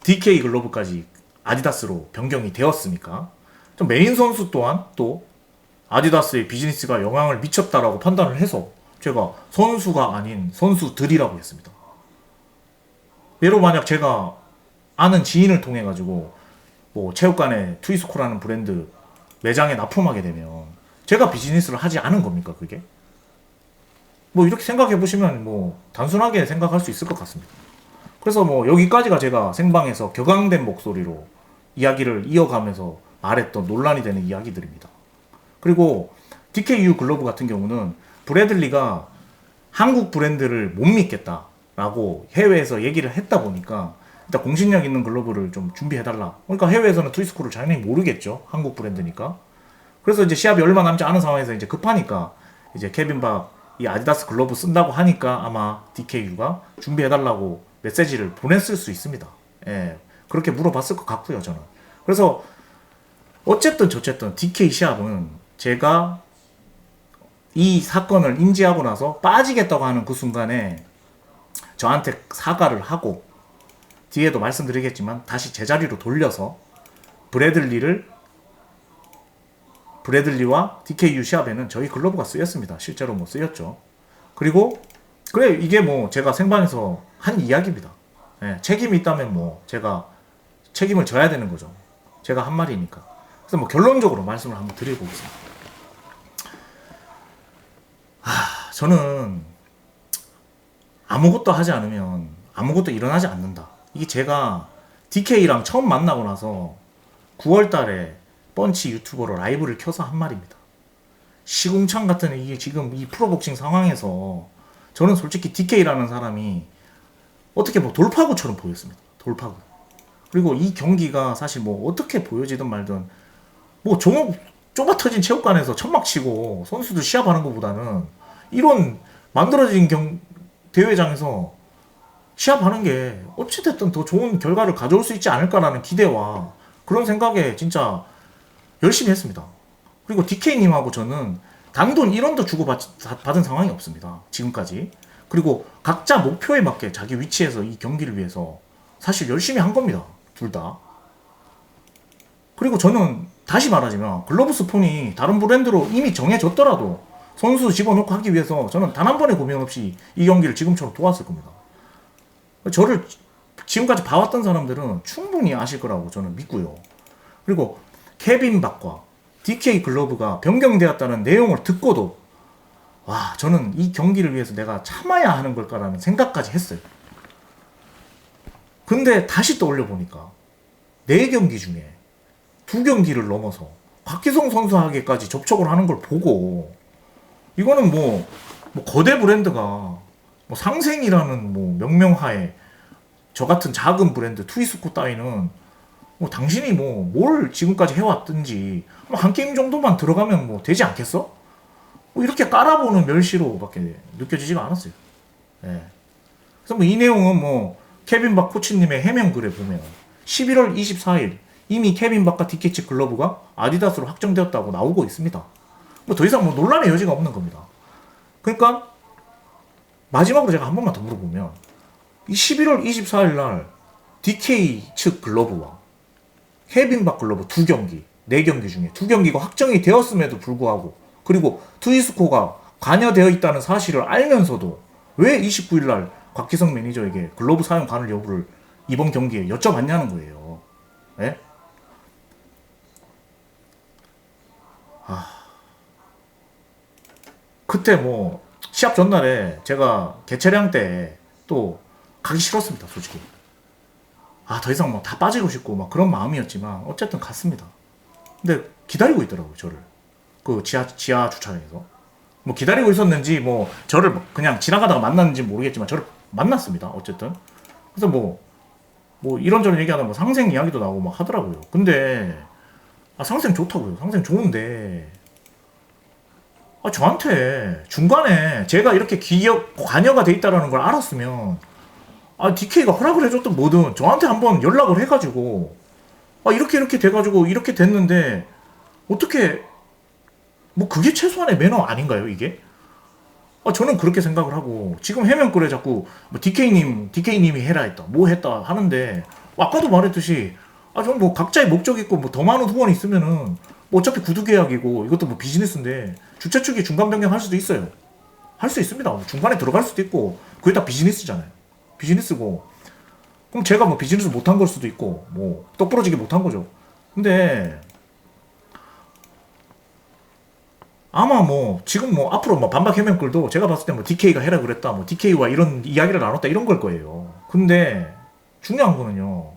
DK 글러브까지 아디다스로 변경이 되었으니까 좀 메인 선수 또한 또 아디다스의 비즈니스가 영향을 미쳤다라고 판단을 해서 제가 선수가 아닌 선수들이라고 했습니다. 예로 만약 제가 아는 지인을 통해 가지고 뭐 체육관에 트위스코라는 브랜드 매장에 납품하게 되면 제가 비즈니스를 하지 않은 겁니까 그게? 뭐 이렇게 생각해 보시면 뭐 단순하게 생각할 수 있을 것 같습니다. 그래서 뭐 여기까지가 제가 생방에서 격앙된 목소리로 이야기를 이어가면서 말했던 논란이 되는 이야기들입니다. 그리고 DKU 글러브 같은 경우는 브래들리가 한국 브랜드를 못 믿겠다라고 해외에서 얘기를 했다 보니까 일단 공신력 있는 글러브를 좀 준비해달라. 그러니까 해외에서는 트위스코를 당연히 모르겠죠. 한국 브랜드니까. 그래서 이제 시합이 얼마 남지 않은 상황에서 이제 급하니까 이제 케빈 박 이 아디다스 글러브 쓴다고 하니까 아마 DKU가 준비해달라고 메시지를 보냈을 수 있습니다. 예, 그렇게 물어봤을 것 같고요, 저는. 그래서 어쨌든 저쨌든 DK 시합은 제가 이 사건을 인지하고 나서 빠지겠다고 하는 그 순간에 저한테 사과를 하고 뒤에도 말씀드리겠지만 다시 제자리로 돌려서 브래들리와 DKU 시합에는 저희 글러브가 쓰였습니다. 실제로 뭐 쓰였죠. 그리고 그래 이게 뭐 제가 생방에서 한 이야기입니다. 예, 책임이 있다면 뭐 제가 책임을 져야 되는 거죠. 제가 한 말이니까. 그래서 뭐 결론적으로 말씀을 한번 드려보겠습니다. 저는 아무것도 하지 않으면 아무것도 일어나지 않는다. 이게 제가 DK랑 처음 만나고 나서 9월 달에 펀치 유튜버로 라이브를 켜서 한 말입니다. 시궁창 같은 이게 지금 이 프로복싱 상황에서 저는 솔직히 DK라는 사람이 어떻게 뭐 돌파구처럼 보였습니다. 돌파구. 그리고 이 경기가 사실 뭐 어떻게 보여지든 말든 뭐 좁아 터진 체육관에서 천막 치고 선수들 시합하는 것보다는 이런 만들어진 대회장에서 시합하는 게 어찌됐든 더 좋은 결과를 가져올 수 있지 않을까라는 기대와 그런 생각에 진짜 열심히 했습니다. 그리고 DK님하고 저는 단돈 1원도 주고받은 상황이 없습니다. 지금까지. 그리고 각자 목표에 맞게 자기 위치에서 이 경기를 위해서 사실 열심히 한 겁니다. 둘 다. 그리고 저는 다시 말하자면 글러브 스폰이 다른 브랜드로 이미 정해졌더라도 선수 집어넣고 하기 위해서 저는 단 한 번의 고민 없이 이 경기를 지금처럼 도왔을 겁니다. 저를 지금까지 봐왔던 사람들은 충분히 아실 거라고 저는 믿고요. 그리고 케빈 박과 DK 글러브가 변경되었다는 내용을 듣고도 저는 이 경기를 위해서 내가 참아야 하는 걸까라는 생각까지 했어요. 근데 다시 떠올려 보니까 4경기 중에 2경기를 넘어서 곽기성 선수에게까지 접촉을 하는 걸 보고 이거는 뭐 거대 브랜드가 뭐 상생이라는 뭐 명명하에 저 같은 작은 브랜드 트위스코 따위는 뭐 당신이 뭐 뭘 지금까지 해왔든지 뭐 한 게임 정도만 들어가면 뭐 되지 않겠어? 뭐 이렇게 깔아보는 멸시로밖에 느껴지지가 않았어요. 예. 그래서 뭐 이 내용은 뭐 케빈 박 코치님의 해명 글에 보면 11월 24일 이미 케빈 바카 디케치 글러브가 아디다스로 확정되었다고 나오고 있습니다. 뭐 더 이상 뭐 논란의 여지가 없는 겁니다. 그러니까 마지막으로 제가 한 번만 더 물어보면 이 11월 24일 날 DK 측 글러브와 케빈 박 글러브 2경기, 4경기 중에 2경기가 확정이 되었음에도 불구하고 그리고 트위스코가 관여되어 있다는 사실을 알면서도 왜 29일 날 곽기성 매니저에게 글러브 사용 가능 여부를 이번 경기에 여쭤봤냐는 거예요. 예? 그때 뭐 시합 전날에 제가 개체량 때 또 가기 싫었습니다, 솔직히. 더 이상 뭐 다 빠지고 싶고 막 그런 마음이었지만 어쨌든 갔습니다. 근데 기다리고 있더라고요, 저를. 그 지하 주차장에서. 뭐 기다리고 있었는지 뭐 저를 그냥 지나가다가 만났는지 모르겠지만 저를 만났습니다, 어쨌든. 그래서 뭐 이런저런 얘기하다 뭐 상생 이야기도 나오고 막 하더라고요. 근데 상생 좋다고요. 상생 좋은데 저한테 중간에 제가 이렇게 관여가 돼 있다라는 걸 알았으면 DK가 허락을 해줬든 뭐든 저한테 한번 연락을 해가지고 이렇게 돼가지고 이렇게 됐는데 어떻게 뭐 그게 최소한의 매너 아닌가요, 이게? 저는 그렇게 생각을 하고 지금 해명글에 자꾸 뭐 DK님이 해라 했다 뭐 했다 하는데 아까도 말했듯이 좀 뭐 각자의 목적 있고 뭐 더 많은 후원이 있으면은 뭐 어차피 구두 계약이고 이것도 뭐 비즈니스인데 주최 측이 중간 변경할 수도 있어요. 할 수 있습니다. 중간에 들어갈 수도 있고 그게 다 비즈니스잖아요. 비즈니스고 그럼 제가 뭐 비즈니스 못한 걸 수도 있고 뭐 똑부러지게 못한 거죠. 근데 아마 뭐 지금 뭐 앞으로 뭐 반박 해명글도 제가 봤을 때 뭐 DK가 해라 그랬다 뭐 DK와 이런 이야기를 나눴다 이런 걸 거예요. 근데 중요한 거는요.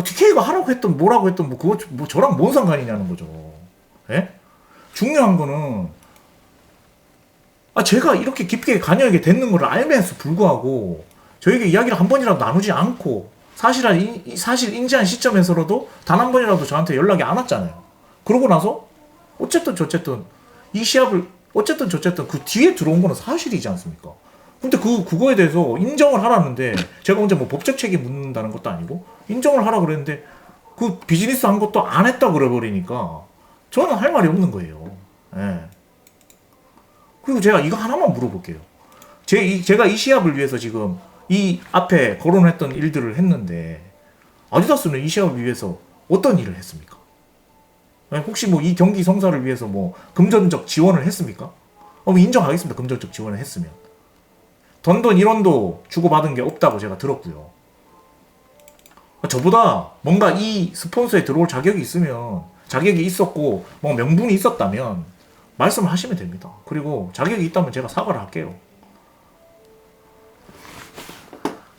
DK가 하라고 했던 뭐라고 했던 뭐 그거 뭐 저랑 뭔 상관이냐는 거죠. 예? 중요한 거는 제가 이렇게 깊게 관여하게 됐는 걸 알면서 불구하고 저에게 이야기를 한 번이라도 나누지 않고 사실 인지한 시점에서라도 단 한 번이라도 저한테 연락이 안 왔잖아요. 그러고 나서 어쨌든 저쨌든 이 시합을 어쨌든 저쨌든 그 뒤에 들어온 거는 사실이지 않습니까? 근데 그거에 대해서 인정을 하라는데 제가 언제 뭐 법적 책임 묻는다는 것도 아니고 인정을 하라 그랬는데 그 비즈니스 한 것도 안 했다 그래 버리니까 저는 할 말이 없는 거예요. 예. 그리고 제가 이거 하나만 물어볼게요. 제가 이 시합을 위해서 지금 이 앞에 거론했던 일들을 했는데 아디다스는 이 시합을 위해서 어떤 일을 했습니까? 혹시 뭐 이 경기 성사를 위해서 뭐 금전적 지원을 했습니까? 인정하겠습니다. 금전적 지원을 했으면. 돈 1원도 주고받은 게 없다고 제가 들었고요. 저보다 뭔가 이 스폰서에 들어올 자격이 있었고 뭐 명분이 있었다면 말씀을 하시면 됩니다. 그리고 자격이 있다면 제가 사과를 할게요.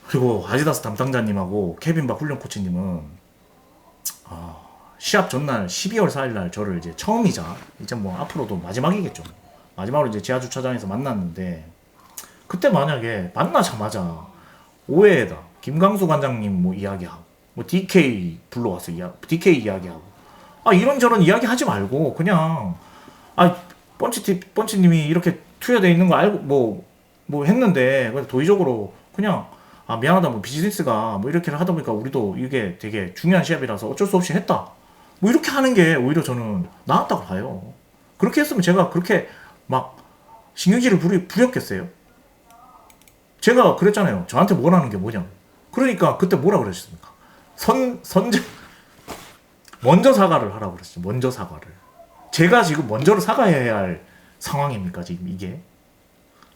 그리고 아디다스 담당자님하고 케빈 박 훈련 코치님은 시합 전날 12월 4일 날 저를 이제 처음이자 이제 뭐 앞으로도 마지막이겠죠. 마지막으로 이제 지하 주차장에서 만났는데 그때 만약에 만나자마자 오해다 김강수 관장님 뭐 이야기하고 뭐 DK 불러와서 DK 이야기하고 이런저런 이야기 하지 말고 그냥 펀치님이 이렇게 투여돼 있는 거 알고 뭐 했는데 도의적으로 그냥 미안하다 뭐 비즈니스가 뭐 이렇게 하다 보니까 우리도 이게 되게 중요한 시합이라서 어쩔 수 없이 했다 뭐 이렇게 하는 게 오히려 저는 나았다고 봐요. 그렇게 했으면 제가 그렇게 막 신경질을 부렸겠어요? 제가 그랬잖아요. 저한테 뭐라는 게 뭐냐고. 그러니까 그때 뭐라 그러셨습니까? 먼저 사과를 하라고 그랬어요. 먼저 사과를. 제가 지금 먼저 사과해야 할 상황입니까, 지금 이게?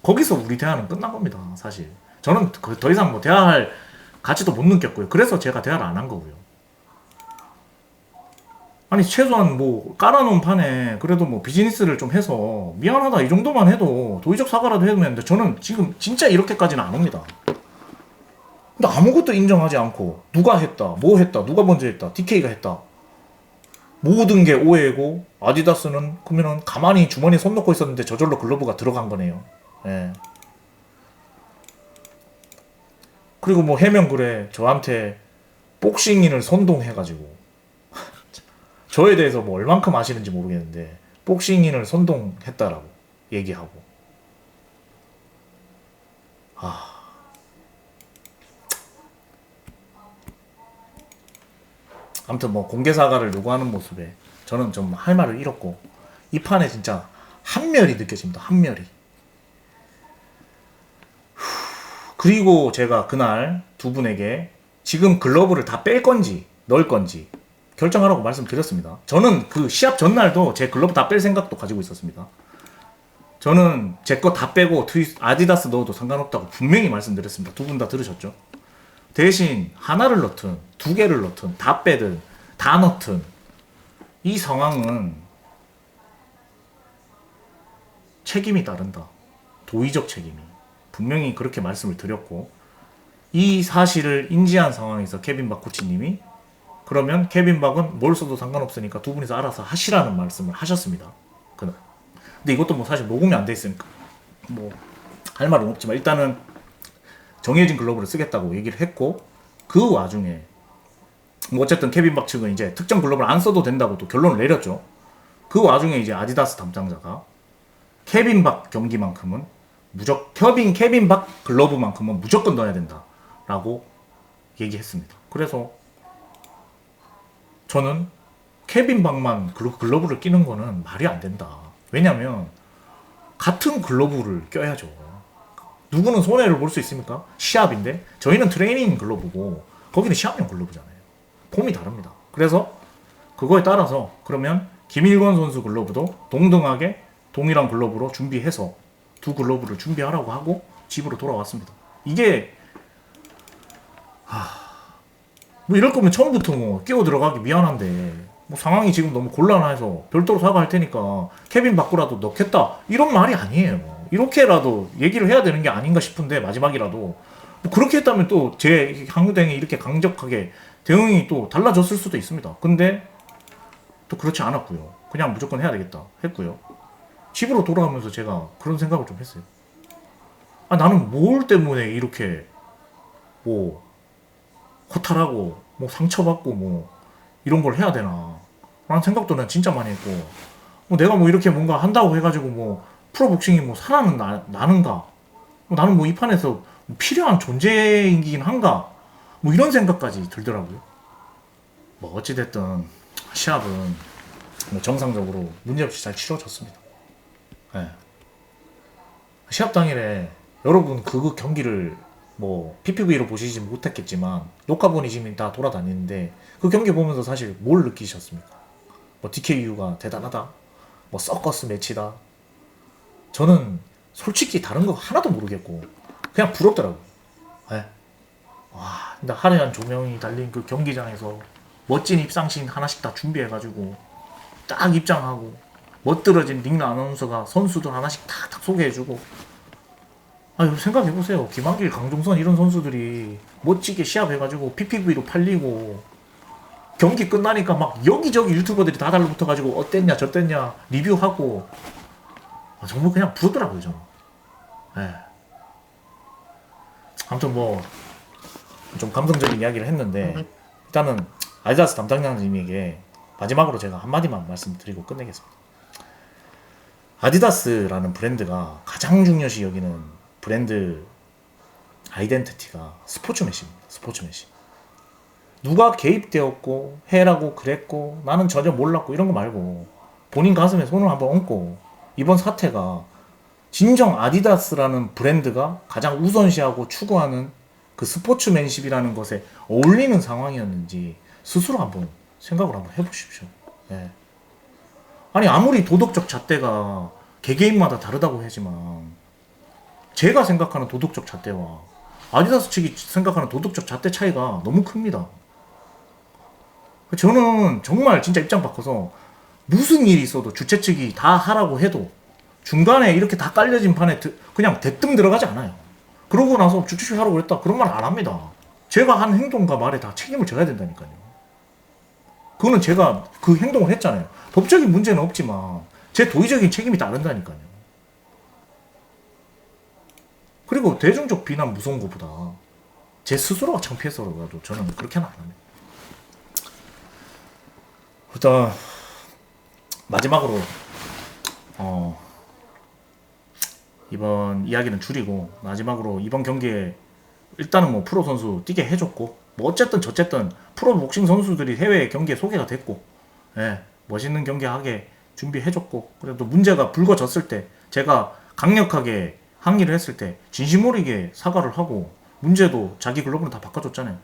거기서 우리 대화는 끝난 겁니다, 사실. 저는 더 이상 뭐 대화할 가치도 못 느꼈고요. 그래서 제가 대화를 안 한 거고요. 아니, 최소한 뭐 깔아놓은 판에 그래도 뭐 비즈니스를 좀 해서 미안하다 이 정도만 해도 도의적 사과라도 해도 되는데 저는 지금 진짜 이렇게까지는 안 옵니다. 근데 아무것도 인정하지 않고 누가 했다, 뭐 했다, 누가 먼저 했다, DK가 했다. 모든 게 오해고 아디다스는 그러면은 가만히 주머니에 손 넣고 있었는데 저절로 글러브가 들어간 거네요. 예. 그리고 뭐 해명글에 저한테 복싱인을 선동해가지고 저에 대해서 뭐 얼만큼 아시는지 모르겠는데 복싱인을 선동했다라고 얘기하고 아무튼 뭐 공개 사과를 요구하는 모습에 저는 좀 할 말을 잃었고, 이 판에 진짜 한멸이 느껴집니다. 한멸이. 그리고 제가 그날 두 분에게 지금 글러브를 다 뺄 건지 넣을 건지 결정하라고 말씀드렸습니다. 저는 그 시합 전날도 제 글러브 다 뺄 생각도 가지고 있었습니다. 저는 제 거 다 빼고 아디다스 넣어도 상관없다고 분명히 말씀드렸습니다. 두 분 다 들으셨죠? 대신 하나를 넣든 두 개를 넣든 다 빼든 다 넣든 이 상황은 책임이 따른다. 도의적 책임이. 분명히 그렇게 말씀을 드렸고, 이 사실을 인지한 상황에서 케빈 박 코치님이 그러면 케빈 박은 뭘 써도 상관없으니까 두 분이서 알아서 하시라는 말씀을 하셨습니다. 그날. 근데 이것도 뭐 사실 녹음이 안 돼 있으니까 뭐 할 말은 없지만 일단은 정해진 글러브를 쓰겠다고 얘기를 했고, 그 와중에 뭐 어쨌든 케빈 박 측은 이제 특정 글러브를 안 써도 된다고 또 결론을 내렸죠. 그 와중에 이제 아디다스 담당자가 케빈 박 경기만큼은 케빈 박 글러브만큼은 무조건 넣어야 된다라고 얘기했습니다. 그래서 저는 케빈 박만 글러브를 끼는 거는 말이 안 된다. 왜냐면 같은 글러브를 껴야죠. 누구는 손해를 볼 수 있습니까? 시합인데 저희는 트레이닝 글러브고 거기는 시합용 글러브잖아요. 폼이 다릅니다. 그래서 그거에 따라서 그러면 김일권 선수 글러브도 동등하게 동일한 글러브로 준비해서 두 글러브를 준비하라고 하고 집으로 돌아왔습니다. 이게 뭐 이럴 거면 처음부터 뭐 끼워 들어가기 미안한데 뭐 상황이 지금 너무 곤란해서 별도로 사과할 테니까 케빈 바꾸라도 넣겠다 이런 말이 아니에요. 이렇게라도 얘기를 해야 되는 게 아닌가 싶은데 마지막이라도 뭐 그렇게 했다면 또 제 항대행이 이렇게 강력하게 대응이 또 달라졌을 수도 있습니다. 근데 또 그렇지 않았고요. 그냥 무조건 해야 되겠다 했고요. 집으로 돌아가면서 제가 그런 생각을 좀 했어요. 아, 나는 뭘 때문에 이렇게 뭐 허탈하고 뭐 상처받고 뭐 이런 걸 해야 되나 라는 생각도 난 진짜 많이 했고, 뭐 내가 뭐 이렇게 뭔가 한다고 해가지고 뭐 프로복싱이 뭐 나는가, 뭐 나는 뭐 이 판에서 뭐 필요한 존재이긴 한가, 뭐 이런 생각까지 들더라고요. 뭐 어찌됐든 시합은 뭐 정상적으로 문제없이 잘 치러졌습니다. 네. 시합 당일에 여러분 그 경기를 뭐 PPV로 보시지 못했겠지만 녹화본이 지금 다 돌아다니는데 그 경기 보면서 사실 뭘 느끼셨습니까? 뭐 DKU가 대단하다, 뭐 서커스 매치다. 저는 솔직히 다른 거 하나도 모르겠고 그냥 부럽더라고요. 네. 와, 근데 화려한 조명이 달린 그 경기장에서 멋진 입상신 하나씩 다 준비해가지고 딱 입장하고 멋들어진 링 아나운서가 선수들 하나씩 다 소개해주고, 아, 생각해보세요. 김한길, 강종선 이런 선수들이 멋지게 시합해가지고 PPV로 팔리고 경기 끝나니까 막 여기저기 유튜버들이 다 달라붙어가지고 어땠냐 저땠냐 리뷰하고, 아, 정말 그냥 부럽더라고요 저는. 네. 아무튼 뭐 좀 감성적인 이야기를 했는데 일단은 아디다스 담당자님에게 마지막으로 제가 한마디만 말씀드리고 끝내겠습니다. 아디다스라는 브랜드가 가장 중요시 여기는 브랜드 아이덴티티가 스포츠맨십입니다. 스포츠맨십. 누가 개입되었고 해라고 그랬고 나는 전혀 몰랐고 이런 거 말고 본인 가슴에 손을 한번 얹고 이번 사태가 진정 아디다스라는 브랜드가 가장 우선시하고 추구하는 그 스포츠맨십이라는 것에 어울리는 상황이었는지 스스로 한번 생각을 한번 해보십시오. 네. 아니 아무리 도덕적 잣대가 개개인마다 다르다고 하지만 제가 생각하는 도덕적 잣대와 아디다스 측이 생각하는 도덕적 잣대 차이가 너무 큽니다. 저는 정말 진짜 입장 바꿔서 무슨 일이 있어도 주최 측이 다 하라고 해도 중간에 이렇게 다 깔려진 판에 그냥 대뜸 들어가지 않아요. 그러고 나서 주최 측이 하라고 그랬다 그런 말 안 합니다. 제가 한 행동과 말에 다 책임을 져야 된다니까요. 그거는 제가 그 행동을 했잖아요. 법적인 문제는 없지만 제 도의적인 책임이 따른다니까요. 그리고 대중적 비난 무서운 것보다 제 스스로가 창피해서라도 저는 그렇게는 안 합니다. 일단 마지막으로 이번 이야기는 줄이고 마지막으로 이번 경기에 일단은 뭐 프로 선수 뛰게 해줬고 뭐 어쨌든 저쨌든 프로 복싱 선수들이 해외 경기에 소개가 됐고, 예, 멋있는 경기 하게 준비해줬고, 그래도 문제가 불거졌을 때 제가 강력하게 항의를 했을 때 진심 어리게 사과를 하고 문제도 자기 글러브는 다 바꿔줬잖아요.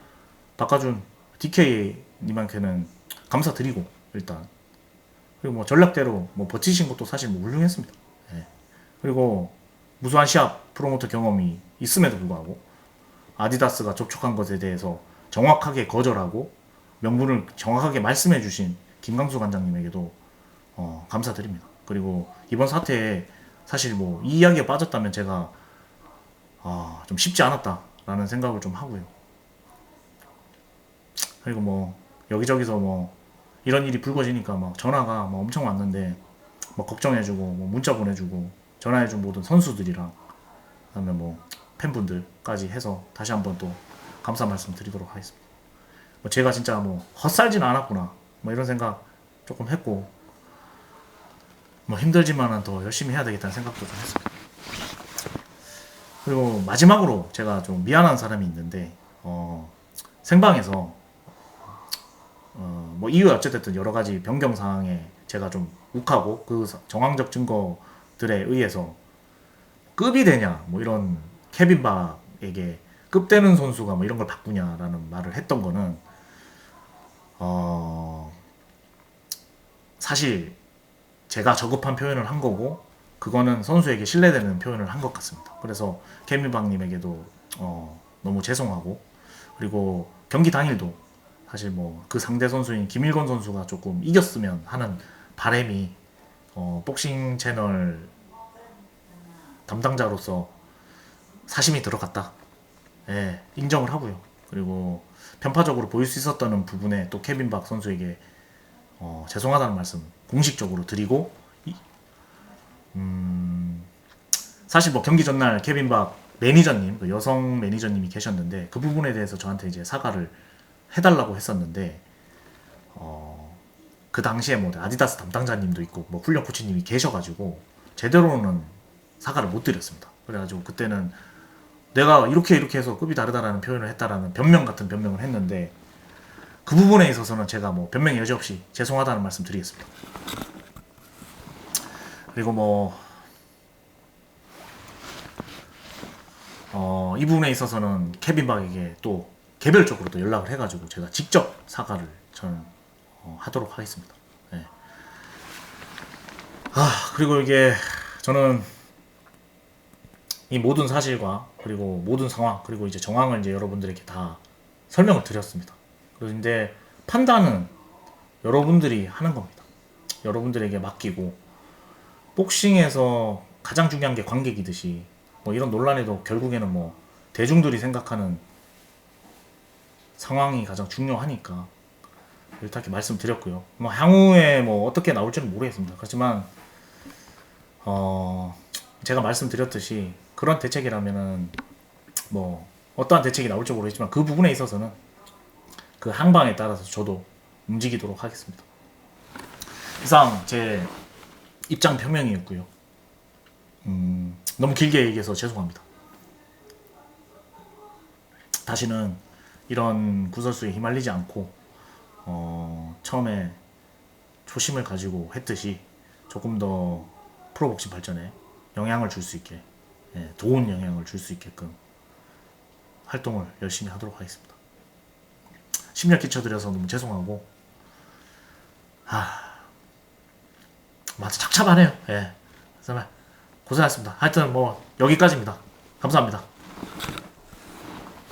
바꿔준 DK님한테는 감사드리고 일단, 그리고 뭐 전략대로 뭐 버티신 것도 사실 뭐 훌륭했습니다. 예. 그리고 무수한 시합 프로모터 경험이 있음에도 불구하고 아디다스가 접촉한 것에 대해서 정확하게 거절하고 명분을 정확하게 말씀해 주신 김강수 관장님에게도 감사드립니다. 그리고 이번 사태에 사실 뭐 이 이야기에 빠졌다면 제가 좀 쉽지 않았다라는 생각을 좀 하고요. 그리고 뭐 여기저기서 뭐 이런 일이 불거지니까 막 전화가 막 엄청 왔는데 뭐 걱정해주고 뭐 문자 보내주고 전화해준 모든 선수들이랑 그다음에 뭐 팬분들까지 해서 다시 한번 또 감사 말씀 드리도록 하겠습니다. 뭐 제가 진짜 뭐 헛살진 않았구나 뭐 이런 생각 조금 했고, 뭐 힘들지만은 더 열심히 해야 되겠다는 생각도 좀 했습니다. 그리고 마지막으로 제가 좀 미안한 사람이 있는데 생방에서 뭐 이유에 어쨌든 여러 가지 변경 사항에 제가 좀 욱하고 그 정황적 증거들에 의해서 급이 되냐 뭐 이런 케빈 박에게 급되는 선수가 뭐 이런 걸 바꾸냐라는 말을 했던 거는 사실 제가 저급한 표현을 한 거고 그거는 선수에게 신뢰되는 표현을 한 것 같습니다. 그래서 케빈 박님에게도 너무 죄송하고, 그리고 경기 당일도 사실 뭐 그 상대 선수인 김일건 선수가 조금 이겼으면 하는 바람이 복싱 채널 담당자로서 사심이 들어갔다. 예, 인정을 하고요. 그리고 편파적으로 보일 수 있었다는 부분에 또 케빈 박 선수에게 죄송하다는 말씀 공식적으로 드리고, 사실 뭐 경기 전날 케빈 박 매니저님, 그 여성 매니저님이 계셨는데 그 부분에 대해서 저한테 이제 사과를 해달라고 했었는데 그 당시에 뭐 아디다스 담당자님도 있고 뭐 훈련 코치님이 계셔가지고 제대로는 사과를 못 드렸습니다. 그래가지고 그때는 내가 이렇게 해서 급이 다르다라는 표현을 했다라는 변명 같은 변명을 했는데, 그 부분에 있어서는 제가 뭐 변명 여지 없이 죄송하다는 말씀 드리겠습니다. 그리고 뭐 이 부분에 있어서는 케빈 박에게 또 개별적으로 또 연락을 해가지고 제가 직접 사과를 저는 하도록 하겠습니다. 네. 그리고 이게 저는 이 모든 사실과 그리고 모든 상황 그리고 이제 정황을 이제 여러분들에게 다 설명을 드렸습니다. 그런데 판단은 여러분들이 하는 겁니다. 여러분들에게 맡기고, 복싱에서 가장 중요한 게 관객이듯이 뭐 이런 논란에도 결국에는 뭐 대중들이 생각하는 상황이 가장 중요하니까 이렇게 말씀드렸고요. 뭐 향후에 뭐 어떻게 나올지는 모르겠습니다. 그렇지만 제가 말씀드렸듯이 그런 대책이라면은 뭐 어떠한 대책이 나올지 모르겠지만 그 부분에 있어서는 그 항방에 따라서 저도 움직이도록 하겠습니다. 이상 제 입장 표명이었고요. 너무 길게 얘기해서 죄송합니다. 다시는 이런 구설수에 휘말리지 않고 처음에 초심을 가지고 했듯이 조금 더 프로복싱 발전에 영향을 줄 수 있게, 좋은 영향을 줄 수 있게끔 활동을 열심히 하도록 하겠습니다. 심려 끼쳐드려서 너무 죄송하고, 맞아, 착잡하네요. 예, 정말 고생하셨습니다. 하여튼 뭐 여기까지입니다. 감사합니다.